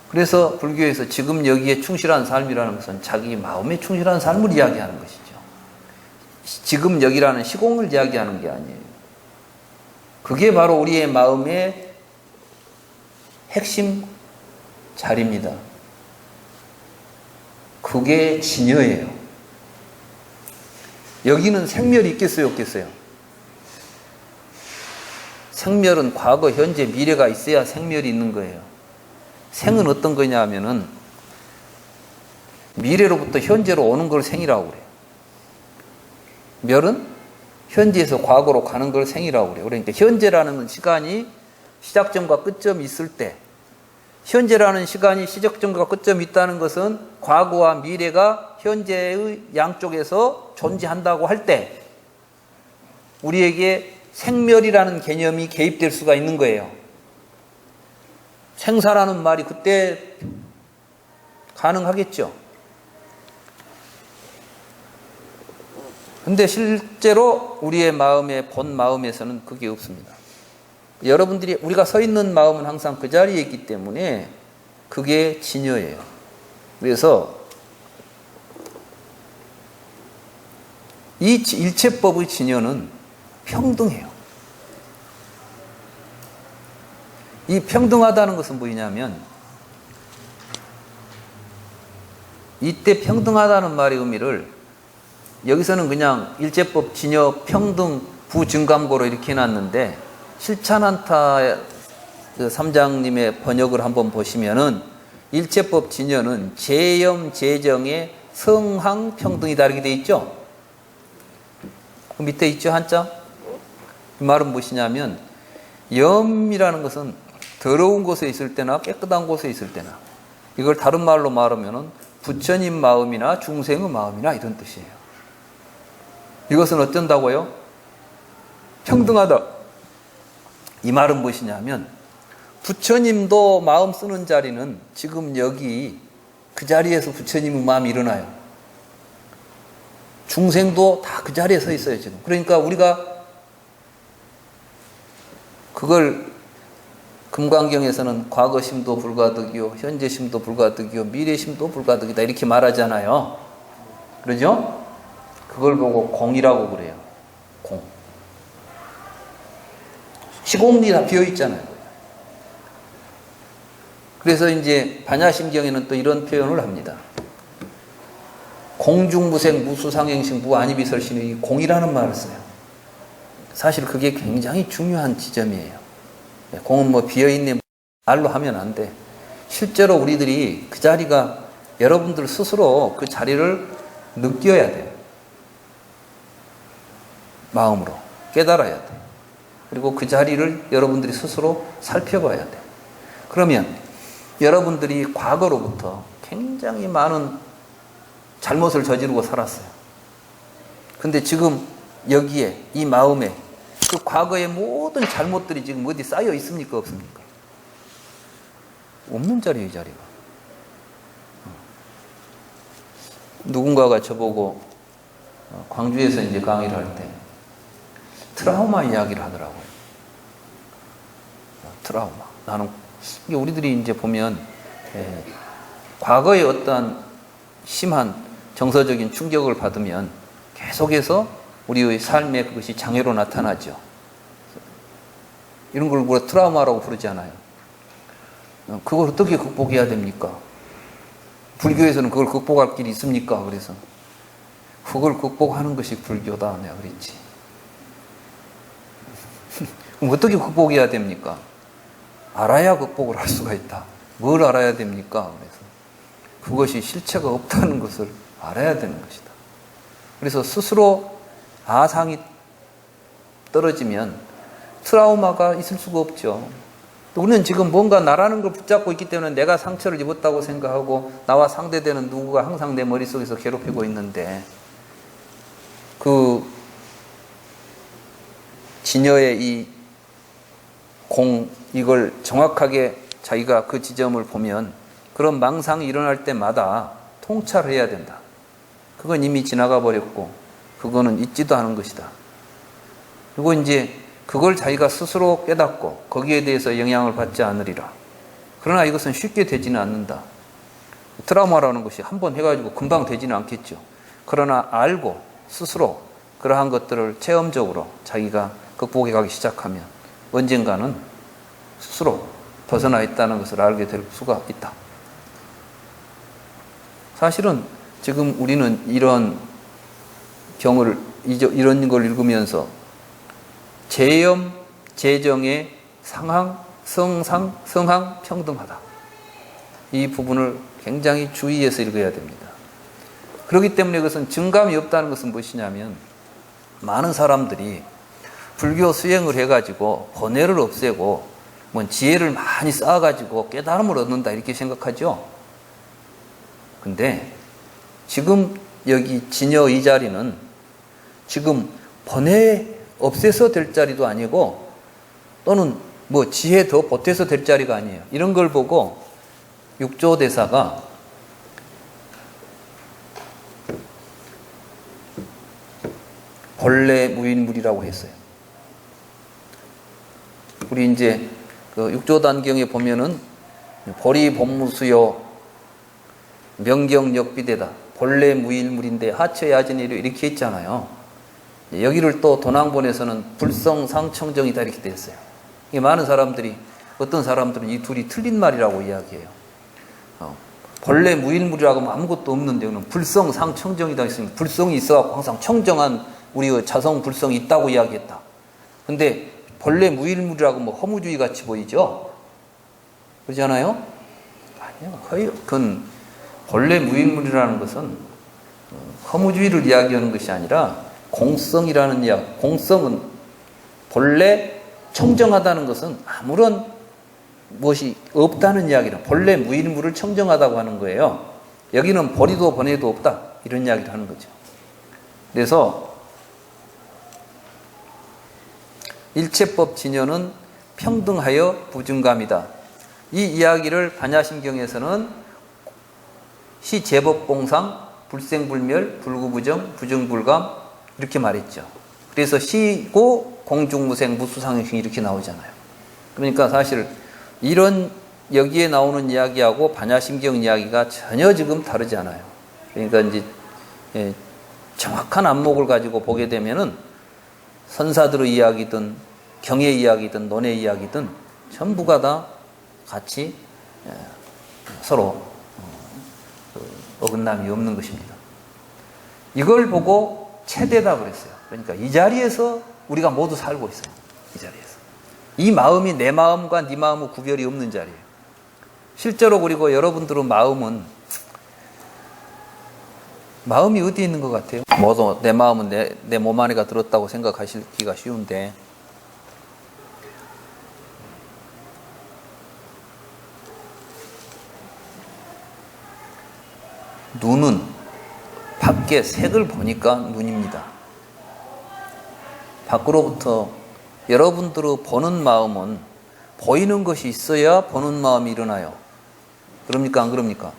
그래서 불교에서 지금 여기에 충실한 삶이라는 것은 자기 마음에 충실한 삶을 이야기하는 것이죠. 지금 여기라는 시공을 이야기하는 게 아니에요. 그게 바로 우리의 마음의 핵심 자리입니다. 그게 진여예요. 여기는 생멸이 있겠어요, 없겠어요? 생멸은 과거, 현재, 미래가 있어야 생멸이 있는 거예요. 생은 어떤 거냐 하면은 미래로부터 현재로 오는 걸 생이라고 그래요. 멸은 현재에서 과거로 가는 걸 생이라고 그래요. 그러니까 현재라는 시간이 시작점과 끝점이 있을 때, 현재라는 시간이 시작점과 끝점이 있다는 것은 과거와 미래가 현재의 양쪽에서 존재한다고 할 때 우리에게 생멸이라는 개념이 개입될 수가 있는 거예요. 생사라는 말이 그때 가능하겠죠. 근데 실제로 우리의 마음의 본 마음에서는 그게 없습니다. 여러분들이 우리가 서 있는 마음은 항상 그 자리에 있기 때문에 그게 진여예요. 그래서 이 일체법의 진여는 평등해요. 이 평등하다는 것은 뭐냐면 이때 평등하다는 말의 의미를 여기서는 그냥 일제법 진여 평등 부증감고로 이렇게 해놨는데 실찬한타 3장님의 번역을 한번 보시면은 일체법 진여는 재염 재정의 성항 평등이다 이렇게 돼 있죠. 그 밑에 있죠 한자. 이 말은 무엇이냐면 염이라는 것은 더러운 곳에 있을 때나 깨끗한 곳에 있을 때나 이걸 다른 말로 말하면은 부처님 마음이나 중생의 마음이나 이런 뜻이에요. 이것은 어쩐다고요? 평등하다. 이 말은 무엇이냐면 부처님도 마음 쓰는 자리는 지금 여기 그 자리에서 부처님의 마음이 일어나요. 중생도 다 그 자리에 서 있어요 지금. 그러니까 우리가 그걸 금강경에서는 과거심도 불가득이요 현재심도 불가득이요 미래심도 불가득이다 이렇게 말하잖아요. 그러죠? 그걸 보고 공이라고 그래요. 공. 시공이 다 비어있잖아요. 그래서 이제 반야심경에는 또 이런 표현을 합니다. 공중무생 무수상행식 무아니비설신의 이 공이라는 말을 써요. 사실 그게 굉장히 중요한 지점이에요. 공은 뭐 비어있네 말로 하면 안 돼. 실제로 우리들이 그 자리가 여러분들 스스로 그 자리를 느껴야 돼요. 마음으로 깨달아야 돼. 그리고 그 자리를 여러분들이 스스로 살펴봐야 돼. 그러면 여러분들이 과거로부터 굉장히 많은 잘못을 저지르고 살았어요. 근데 지금 여기에 이 마음에 그 과거의 모든 잘못들이 지금 어디 쌓여 있습니까? 없습니까? 없는 자리예요, 이 자리가. 누군가가 저보고 광주에서 이제 강의를 할 때 트라우마 이야기를 하더라고요. 트라우마. 나는 이게 우리들이 이제 보면 과거의 어떠한 심한 정서적인 충격을 받으면 계속해서 우리의 삶에 그것이 장애로 나타나죠. 이런 걸 우리가 트라우마라고 부르지 않아요. 그걸 어떻게 극복해야 됩니까? 불교에서는 그걸 극복할 길이 있습니까? 그래서 그걸 극복하는 것이 불교다 내가 그랬지. 그럼 어떻게 극복해야 됩니까? 알아야 극복을 할 수가 있다. 뭘 알아야 됩니까? 그래서 그것이 실체가 없다는 것을 알아야 되는 것이다. 그래서 스스로 아상이 떨어지면 트라우마가 있을 수가 없죠. 우리는 지금 뭔가 나라는 걸 붙잡고 있기 때문에 내가 상처를 입었다고 생각하고 나와 상대되는 누구가 항상 내 머릿속에서 괴롭히고 있는데 그 진여의 이 공 이걸 정확하게 자기가 그 지점을 보면 그런 망상이 일어날 때마다 통찰해야 된다. 그건 이미 지나가 버렸고 그거는 있지도 않은 것이다. 그리고 이제 그걸 자기가 스스로 깨닫고 거기에 대해서 영향을 받지 않으리라. 그러나 이것은 쉽게 되지는 않는다. 트라우마라는 것이 한번 해가지고 금방 되지는 않겠죠. 그러나 알고 스스로 그러한 것들을 체험적으로 자기가 극복해 가기 시작하면 언젠가는 스스로 벗어나 있다는 것을 알게 될 수가 있다. 사실은 지금 우리는 이런 경을, 이런 걸 읽으면서 재염, 재정의 상항, 성상, 성항, 평등하다. 이 부분을 굉장히 주의해서 읽어야 됩니다. 그렇기 때문에 그것은 증감이 없다는 것은 무엇이냐면 많은 사람들이 불교 수행을 해가지고 번뇌를 없애고 뭐 지혜를 많이 쌓아가지고 깨달음을 얻는다 이렇게 생각하죠. 근데 지금 여기 진여 이 자리는 지금 번뇌 없애서 될 자리도 아니고 또는 뭐 지혜 더 보태서 될 자리가 아니에요. 이런 걸 보고 육조대사가 본래 무일물이라고 했어요. 우리 이제 그 육조단경에 보면은 보리 법무수요 명경역비대다 본래 무일물인데 하처야진이로 이렇게 있잖아요. 여기를 또 도난본에서는 불성상청정이다 이렇게 돼 있어요. 이게 많은 사람들이 어떤 사람들은 이 둘이 틀린 말이라고 이야기해요. 본래 무일물이라고 하면 아무것도 없는데 불성상청정이다 했으니까 불성이 있어갖고 항상 청정한 우리의 자성 불성이 있다고 이야기했다. 근데 본래 무일물이라고 뭐 허무주의 같이 보이죠? 그러잖아요? 아니요. 거의 그건 본래 무일물이라는 것은 허무주의를 이야기하는 것이 아니라 공성이라는 이야기. 공성은 본래 청정하다는 것은 아무런 무엇이 없다는 이야기라. 본래 무일물을 청정하다고 하는 거예요. 여기는 보리도 번뇌도 없다. 이런 이야기를 하는 거죠. 그래서 일체법 진여는 평등하여 부증감이다. 이 이야기를 반야심경에서는 시제법공상, 불생불멸, 불구부정, 부정불감 이렇게 말했죠. 그래서 시고 공중무생, 무수상행심 이렇게 나오잖아요. 그러니까 사실 이런 여기에 나오는 이야기하고 반야심경 이야기가 전혀 지금 다르지 않아요. 그러니까 이제 정확한 안목을 가지고 보게 되면은 선사들의 이야기든 경의 이야기든 논의 이야기든 전부가 다 같이 서로 어긋남이 없는 것입니다. 이걸 보고 체대다 그랬어요. 그러니까 이 자리에서 우리가 모두 살고 있어요. 이 자리에서. 이 마음이 내 마음과 네 마음의 구별이 없는 자리예요. 실제로 그리고 여러분들의 마음이 어디 있는 것 같아요? 모두 내 마음은 내 몸 안에가 들었다고 생각하시기가 쉬운데 눈은 밖에 색을 보니까 눈입니다. 밖으로부터 여러분들의 보는 마음은 보이는 것이 있어야 보는 마음이 일어나요. 그럽니까? 안 그럽니까?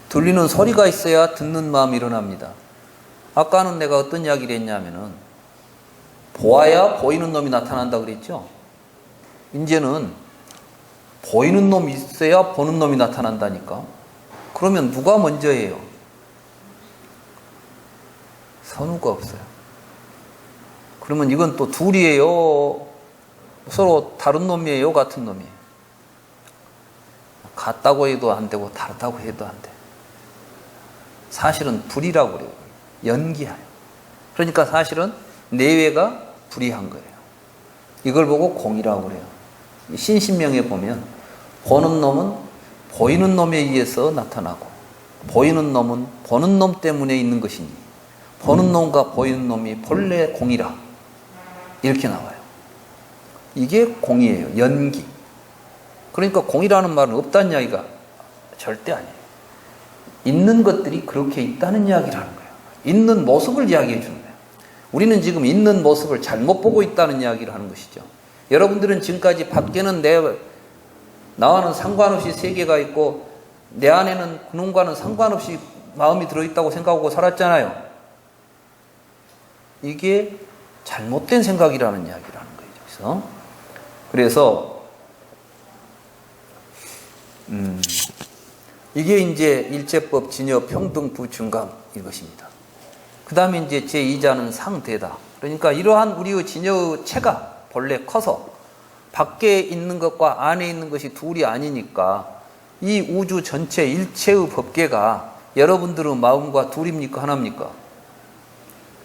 들리는 소리가 있어야 듣는 마음이 일어납니다. 아까는 내가 어떤 이야기를 했냐면은 보아야 보이는 놈이 나타난다 그랬죠. 이제는 보이는 놈이 있어야 보는 놈이 나타난다니까. 그러면 누가 먼저예요? 선우가 없어요. 그러면 이건 또 둘이에요? 서로 다른 놈이에요? 같은 놈이에요? 같다고 해도 안 되고 다르다고 해도 안 돼. 사실은 불이라고 그래요. 연기하여. 그러니까 사실은 내외가 불이한 거예요. 이걸 보고 공이라고 그래요. 신신명에 보면 보는 놈은 보이는 놈에 의해서 나타나고 보이는 놈은 보는 놈 때문에 있는 것이니 보는 놈과 보이는 놈이 본래 공이라 이렇게 나와요. 이게 공이에요. 연기. 그러니까 공이라는 말은 없다는 이야기가 절대 아니에요. 있는 것들이 그렇게 있다는 이야기를 하는 거예요. 있는 모습을 이야기해 주는 거예요. 우리는 지금 있는 모습을 잘못 보고 있다는 이야기를 하는 것이죠. 여러분들은 지금까지 밖에는 나와는 상관없이 세계가 있고 내 안에는 그놈과는 상관없이 마음이 들어있다고 생각하고 살았잖아요. 이게 잘못된 생각이라는 이야기라는 거예요. 그래서 이게 이제 일체법 진여 평등 부충감 이것입니다. 그 다음에 이제 제2자는 상대다. 그러니까 이러한 우리의 진여의 체가 본래 커서 밖에 있는 것과 안에 있는 것이 둘이 아니니까 이 우주 전체 일체의 법계가 여러분들의 마음과 둘입니까? 하나입니까?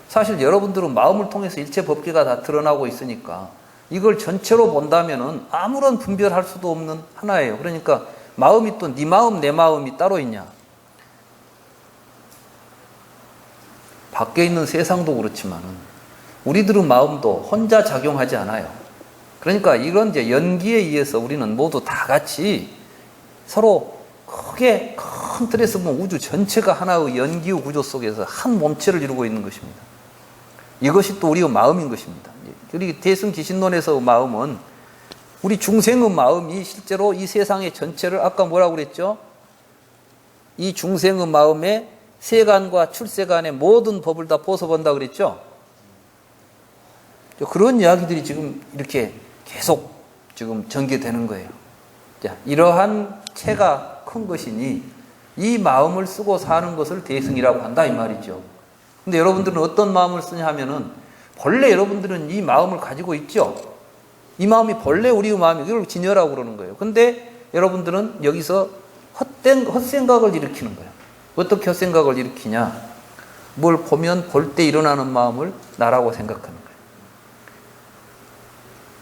사실 여러분들은 마음을 통해서 일체 법계가 다 드러나고 있으니까 이걸 전체로 본다면은 아무런 분별할 수도 없는 하나예요. 그러니까 마음이 또 네 마음 내 마음이 따로 있냐? 밖에 있는 세상도 그렇지만은 우리들의 마음도 혼자 작용하지 않아요. 그러니까 이런 이제 연기에 의해서 우리는 모두 다 같이 서로 크게 큰 틀에서 보면 우주 전체가 하나의 연기의 구조 속에서 한 몸체를 이루고 있는 것입니다. 이것이 또 우리의 마음인 것입니다. 우리 대승기신론에서의 마음은 우리 중생의 마음이 실제로 이 세상의 전체를 아까 뭐라고 그랬죠? 이 중생의 마음에 세간과 출세간의 모든 법을 다 벗어본다 그랬죠? 그런 이야기들이 지금 이렇게 계속 지금 전개되는 거예요. 자, 이러한 체가 큰 것이니 이 마음을 쓰고 사는 것을 대승이라고 한다 이 말이죠. 근데 여러분들은 어떤 마음을 쓰냐 하면은 본래 여러분들은 이 마음을 가지고 있죠. 이 마음이 본래 우리의 마음이 이걸 진여라고 그러는 거예요. 근데 여러분들은 여기서 헛생각을 일으키는 거예요. 어떻게 헛생각을 일으키냐? 뭘 보면 볼 때 일어나는 마음을 나라고 생각하는 거예요.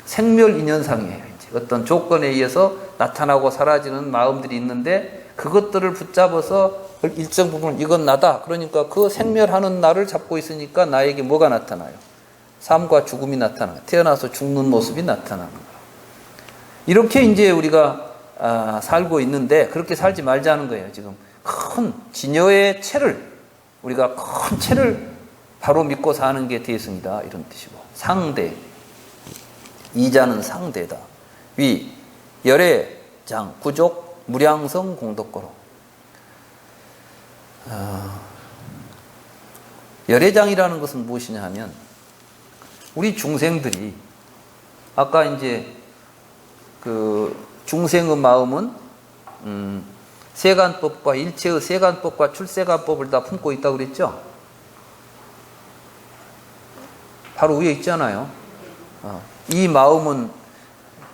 생멸인연상이에요. 이제 어떤 조건에 의해서 나타나고 사라지는 마음들이 있는데 그것들을 붙잡아서 일정 부분 이건 나다. 그러니까 그 생멸하는 나를 잡고 있으니까 나에게 뭐가 나타나요? 삶과 죽음이 나타나요. 태어나서 죽는 모습이 나타나는 거예요. 이렇게 이제 우리가 살고 있는데 그렇게 살지 말자는 거예요. 지금 큰 진여의 체를 우리가 큰 체를 바로 믿고 사는 게 대승이다 이런 뜻이고 상대 이자는 상대다. 위 열애장 부족 무량성 공덕고로 열애장이라는 것은 무엇이냐 하면 우리 중생들이 아까 이제 그 중생의 마음은 세간법과 일체의 세간법과 출세간법을 다 품고 있다고 그랬죠? 바로 위에 있잖아요. 이 마음은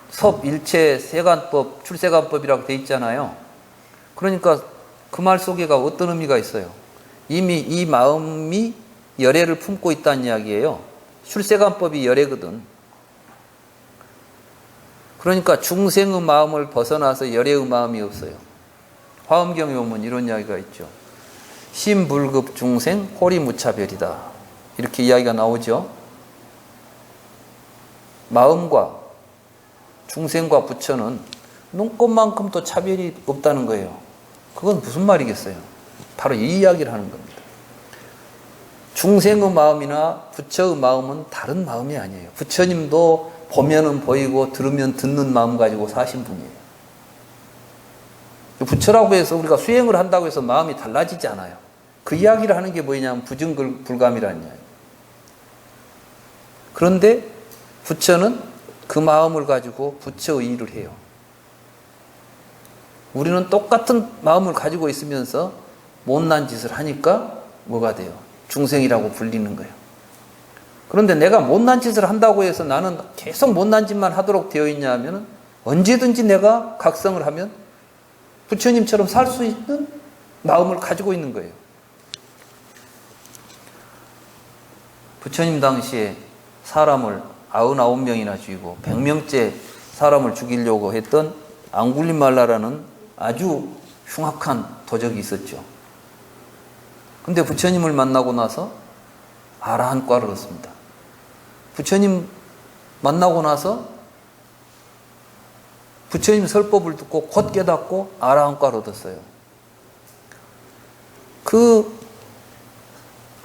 섭, 일체, 세간법, 출세간법이라고 돼 있잖아요. 그러니까 그 말 속에가 어떤 의미가 있어요? 이미 이 마음이 열애를 품고 있다는 이야기예요. 출세간법이 열애거든. 그러니까 중생의 마음을 벗어나서 열애의 마음이 없어요. 화엄경에 보면 이런 이야기가 있죠. 심불급 중생 호리무차별이다. 이렇게 이야기가 나오죠. 마음과 중생과 부처는 눈꽃만큼도 차별이 없다는 거예요. 그건 무슨 말이겠어요? 바로 이 이야기를 하는 겁니다. 중생의 마음이나 부처의 마음은 다른 마음이 아니에요. 부처님도 보면은 보이고 들으면 듣는 마음 가지고 사신 분이에요. 부처라고 해서 우리가 수행을 한다고 해서 마음이 달라지지 않아요. 그 이야기를 하는 게 뭐냐면 부증불감이라는 이야기. 그런데 부처는 그 마음을 가지고 부처의 일을 해요. 우리는 똑같은 마음을 가지고 있으면서 못난 짓을 하니까 뭐가 돼요? 중생이라고 불리는 거예요. 그런데 내가 못난 짓을 한다고 해서 나는 계속 못난 짓만 하도록 되어 있냐 하면 언제든지 내가 각성을 하면 부처님처럼 살 수 있는 마음을 가지고 있는 거예요. 부처님 당시에 사람을 99명이나 죽이고 100명째 사람을 죽이려고 했던 앙굴리말라라는 아주 흉악한 도적이 있었죠. 근데 부처님을 만나고 나서 아라한과를 얻습니다. 부처님 만나고 나서 부처님 설법을 듣고 곧 깨닫고 아라한과를 얻었어요. 그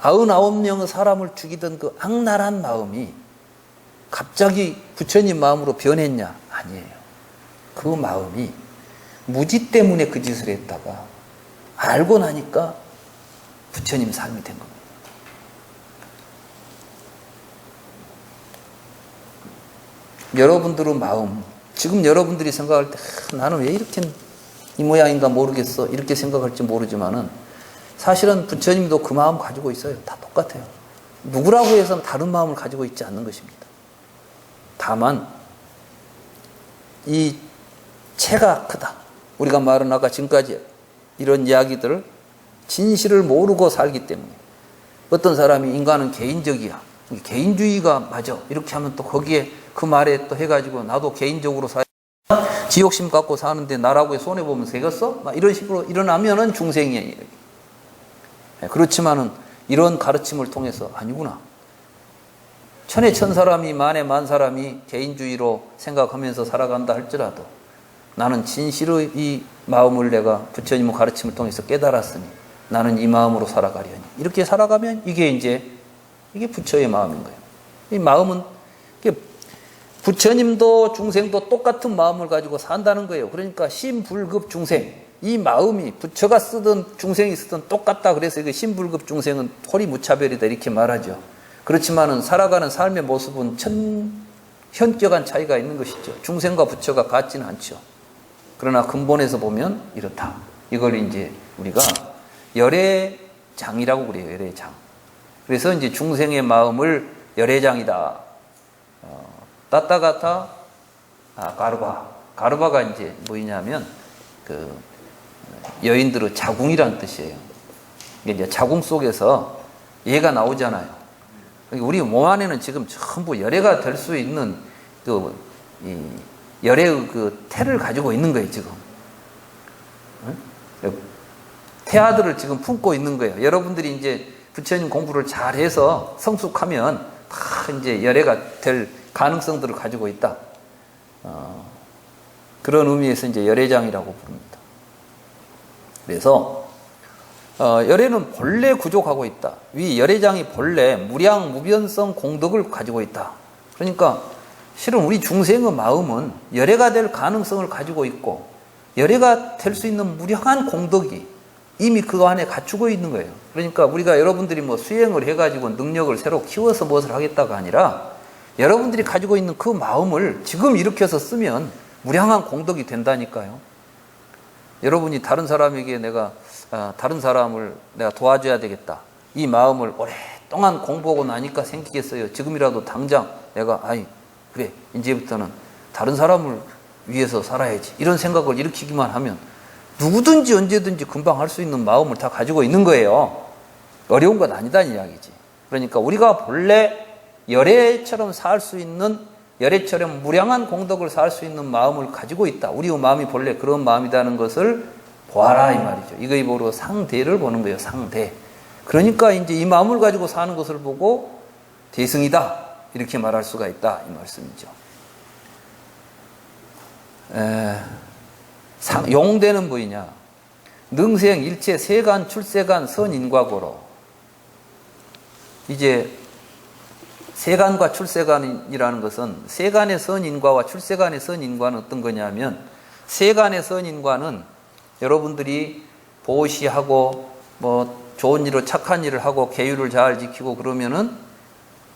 99명의 사람을 죽이던 그 악랄한 마음이 갑자기 부처님 마음으로 변했냐? 아니에요. 그 마음이 무지 때문에 그 짓을 했다가 알고 나니까 부처님 삶이 된 겁니다. 여러분들의 마음, 지금 여러분들이 생각할 때 나는 왜 이렇게 이 모양인가 모르겠어 이렇게 생각할지 모르지만은 사실은 부처님도 그 마음 가지고 있어요. 다 똑같아요. 누구라고 해서 다른 마음을 가지고 있지 않는 것입니다. 다만 이 체가 크다. 우리가 말은 아까 지금까지 이런 이야기들을 진실을 모르고 살기 때문에 어떤 사람이 인간은 개인적이야. 개인주의가 맞아. 이렇게 하면 또 거기에 그 말에 또 해가지고 나도 개인적으로 지욕심 갖고 사는데 나라고 손해보면 되겠어? 막 이런 식으로 일어나면은 중생이에요. 그렇지만은 이런 가르침을 통해서 아니구나. 천에 천 사람이 만에 만 사람이 개인주의로 생각하면서 살아간다 할지라도 나는 진실의 이 마음을 내가 부처님의 가르침을 통해서 깨달았으니 나는 이 마음으로 살아가려니. 이렇게 살아가면 이게 부처의 마음인 거예요. 이 마음은 부처님도 중생도 똑같은 마음을 가지고 산다는 거예요. 그러니까 심불급 중생. 이 마음이 부처가 쓰든 중생이 쓰든 똑같다. 그래서 이거 심불급 중생은 호리무차별이다 이렇게 말하죠. 그렇지만은 살아가는 삶의 모습은 현격한 차이가 있는 것이죠. 중생과 부처가 같지는 않죠. 그러나 근본에서 보면 이렇다. 이걸 이제 우리가 열애장이라고 그래요. 열애장. 그래서 이제 중생의 마음을 열애장이다. 따따가타 가르바. 가르바가 이제 뭐냐면 그 여인들의 자궁이란 뜻이에요. 이게 이제 자궁 속에서 얘가 나오잖아요. 우리 몸 안에는 지금 전부 열애가 될 수 있는 이 열애의 그 태를 가지고 있는 거예요, 지금. 태아들을 지금 품고 있는 거예요. 여러분들이 이제 부처님 공부를 잘해서 성숙하면 다 이제 열애가 될 가능성들을 가지고 있다. 그런 의미에서 이제 열애장이라고 부릅니다. 그래서 열애는 본래 구족하고 있다. 위 열애장이 본래 무량 무변성 공덕을 가지고 있다. 그러니까 실은 우리 중생의 마음은 열애가 될 가능성을 가지고 있고 열애가 될 수 있는 무량한 공덕이 이미 그 안에 갖추고 있는 거예요. 그러니까 우리가 여러분들이 뭐 수행을 해가지고 능력을 새로 키워서 무엇을 하겠다가 아니라 여러분들이 가지고 있는 그 마음을 지금 일으켜서 쓰면 무량한 공덕이 된다니까요. 여러분이 다른 사람에게 다른 사람을 내가 도와줘야 되겠다. 이 마음을 오랫동안 공부하고 나니까 생기겠어요. 지금이라도 당장 내가 그래 이제부터는 다른 사람을 위해서 살아야지. 이런 생각을 일으키기만 하면 누구든지 언제든지 금방 할 수 있는 마음을 다 가지고 있는 거예요. 어려운 건 아니다는 이야기지. 그러니까 우리가 본래 열애처럼 살 수 있는 열애처럼 무량한 공덕을 살 수 있는 마음을 가지고 있다. 우리의 마음이 본래 그런 마음이라는 것을 보아라 이 말이죠. 이거의 보러 상대를 보는 거예요. 상대. 그러니까 이제 이 마음을 가지고 사는 것을 보고 대승이다 이렇게 말할 수가 있다 이 말씀이죠. 용대는 뭐이냐? 능생 일체 세간 출세간 선인과고로. 이제 세간과 출세간이라는 것은 세간의 선인과와 출세간의 선인과는 어떤 거냐면 세간의 선인과는 여러분들이 보시하고 뭐 좋은 일을 착한 일을 하고 계율을 잘 지키고 그러면은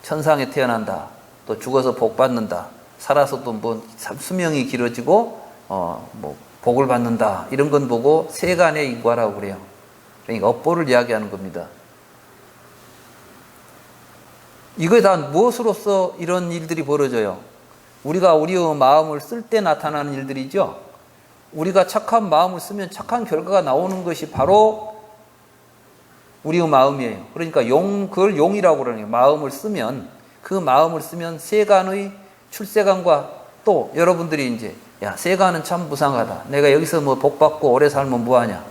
천상에 태어난다. 또 죽어서 복 받는다. 살아서도 뭐 수명이 길어지고 뭐 복을 받는다. 이런 건 보고 세간의 인과라고 그래요. 그러니까 업보를 이야기하는 겁니다. 이거에 다 무엇으로서 이런 일들이 벌어져요? 우리가 우리의 마음을 쓸 때 나타나는 일들이죠. 우리가 착한 마음을 쓰면 착한 결과가 나오는 것이 바로 우리의 마음이에요. 그러니까 그걸 용이라고 그러네요. 마음을 쓰면 그 마음을 쓰면 세간의 출세간과 또 여러분들이 이제 세간은 참 무상하다. 내가 여기서 뭐 복 받고 오래 살면 뭐하냐?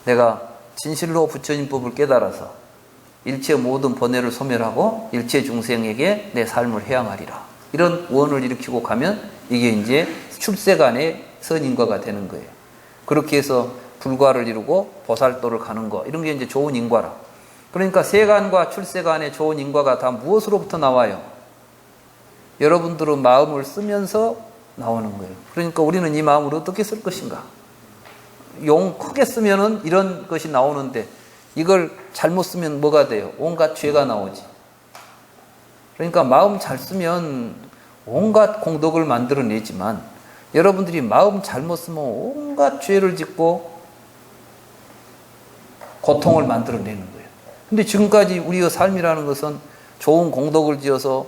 내가 진실로 부처님법을 깨달아서 일체 모든 번뇌를 소멸하고 일체 중생에게 내 삶을 해양하리라. 이런 원을 일으키고 가면 이게 이제 출세간의 선인과가 되는 거예요. 그렇게 해서 불과를 이루고 보살도를 가는 거 이런 게 이제 좋은 인과라. 그러니까 세간과 출세간의 좋은 인과가 다 무엇으로부터 나와요? 여러분들은 마음을 쓰면서 나오는 거예요. 그러니까 우리는 이 마음을 어떻게 쓸 것인가? 용 크게 쓰면은 이런 것이 나오는데 이걸 잘못 쓰면 뭐가 돼요? 온갖 죄가 나오지. 그러니까 마음 잘 쓰면 온갖 공덕을 만들어내지만 여러분들이 마음 잘못 쓰면 온갖 죄를 짓고 고통을 만들어내는 거예요. 근데 지금까지 우리의 삶이라는 것은 좋은 공덕을 지어서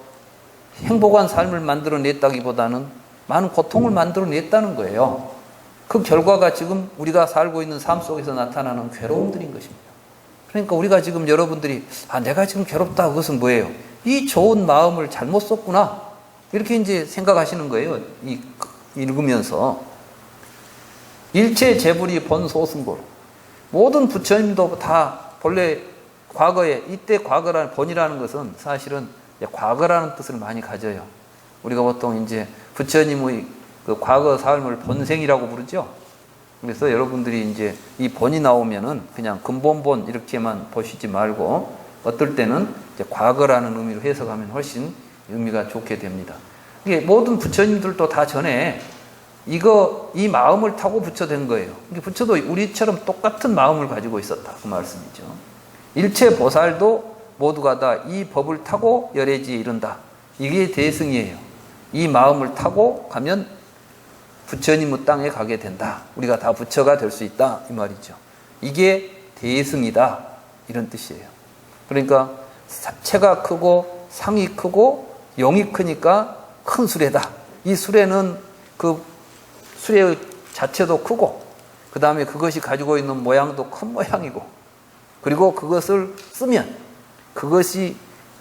행복한 삶을 만들어냈다기보다는 많은 고통을 만들어냈다는 거예요. 그 결과가 지금 우리가 살고 있는 삶 속에서 나타나는 괴로움들인 것입니다. 그러니까 우리가 지금 여러분들이 내가 지금 괴롭다 그것은 뭐예요? 이 좋은 마음을 잘못 썼구나 이렇게 이제 생각하시는 거예요. 읽으면서 일체 재불이 본 소승고로 모든 부처님도 다 본래 과거에, 이때 과거라는 번이라는 것은 사실은 과거라는 뜻을 많이 가져요. 우리가 보통 이제 부처님의 그 과거 삶을 번생이라고 부르죠. 그래서 여러분들이 이제 이 번이 나오면은 그냥 근본본 이렇게만 보시지 말고 어떨 때는 이제 과거라는 의미로 해석하면 훨씬 의미가 좋게 됩니다. 이게 모든 부처님들도 다 전에 이 마음을 타고 부처된 거예요. 부처도 우리처럼 똑같은 마음을 가지고 있었다. 그 말씀이죠. 일체 보살도 모두가 다 이 법을 타고 열애지에 이른다. 이게 대승이에요. 이 마음을 타고 가면 부처님의 땅에 가게 된다. 우리가 다 부처가 될 수 있다. 이 말이죠. 이게 대승이다. 이런 뜻이에요. 그러니까 체가 크고 상이 크고 용이 크니까 큰 수레다. 이 수레는 그 수레의 자체도 크고 그 다음에 그것이 가지고 있는 모양도 큰 모양이고 그리고 그것을 쓰면 그것이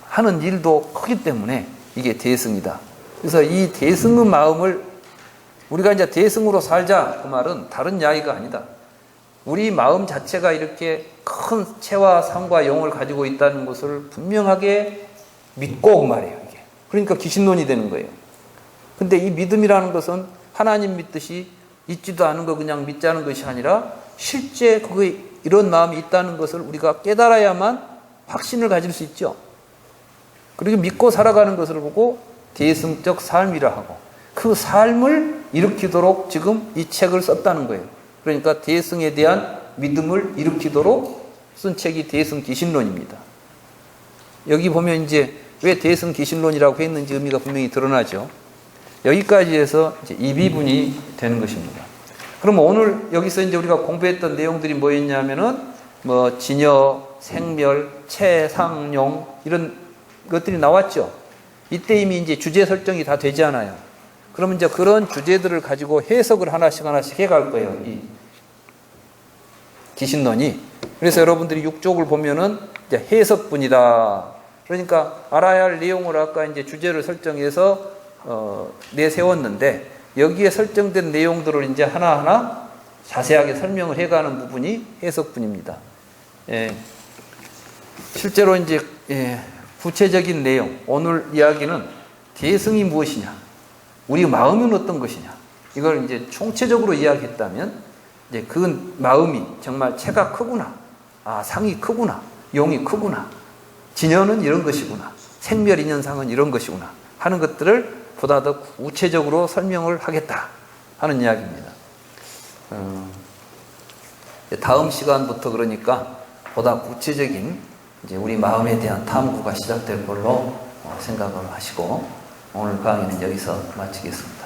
하는 일도 크기 때문에 이게 대승이다. 그래서 이 대승의 마음을 우리가 이제 대승으로 살자 그 말은 다른 이야기가 아니다. 우리 마음 자체가 이렇게 큰 체와 상과 용을 가지고 있다는 것을 분명하게 믿고 그 말이에요. 이게. 그러니까 기신론이 되는 거예요. 근데 이 믿음이라는 것은 하나님 믿듯이 있지도 않은 거 그냥 믿자는 것이 아니라 실제 그게 이런 마음이 있다는 것을 우리가 깨달아야만 확신을 가질 수 있죠. 그리고 믿고 살아가는 것을 보고 대승적 삶이라 하고 그 삶을 일으키도록 지금 이 책을 썼다는 거예요. 그러니까 대승에 대한 믿음을 일으키도록 쓴 책이 대승기신론입니다. 여기 보면 이제 왜 대승기신론이라고 했는지 의미가 분명히 드러나죠. 여기까지 해서 이제 이 비분이 되는 것입니다. 그럼 오늘 여기서 이제 우리가 공부했던 내용들이 뭐였냐면은 뭐 진여, 생멸, 체, 상, 용 이런 것들이 나왔죠. 이때 이미 이제 주제 설정이 다 되지 않아요. 그러면 이제 그런 주제들을 가지고 해석을 하나씩 해갈 거예요. 이 기신론이. 그래서 여러분들이 6쪽을 보면은 이제 해석분이다. 그러니까 알아야 할 내용을 아까 이제 주제를 설정해서 내세웠는데 여기에 설정된 내용들을 이제 하나하나 자세하게 설명을 해가는 부분이 해석분입니다. 예. 실제로 이제 구체적인 내용, 오늘 이야기는 대승이 무엇이냐, 우리 마음은 어떤 것이냐, 이걸 이제 총체적으로 이야기했다면 이제 그 마음이 정말 체가 크구나, 상이 크구나, 용이 크구나, 진여는 이런 것이구나, 생멸 인연상은 이런 것이구나 하는 것들을 보다 더 구체적으로 설명을 하겠다 하는 이야기입니다. 다음 시간부터 그러니까 보다 구체적인 이제 우리 마음에 대한 탐구가 시작될 걸로 생각을 하시고 오늘 강의는 여기서 마치겠습니다.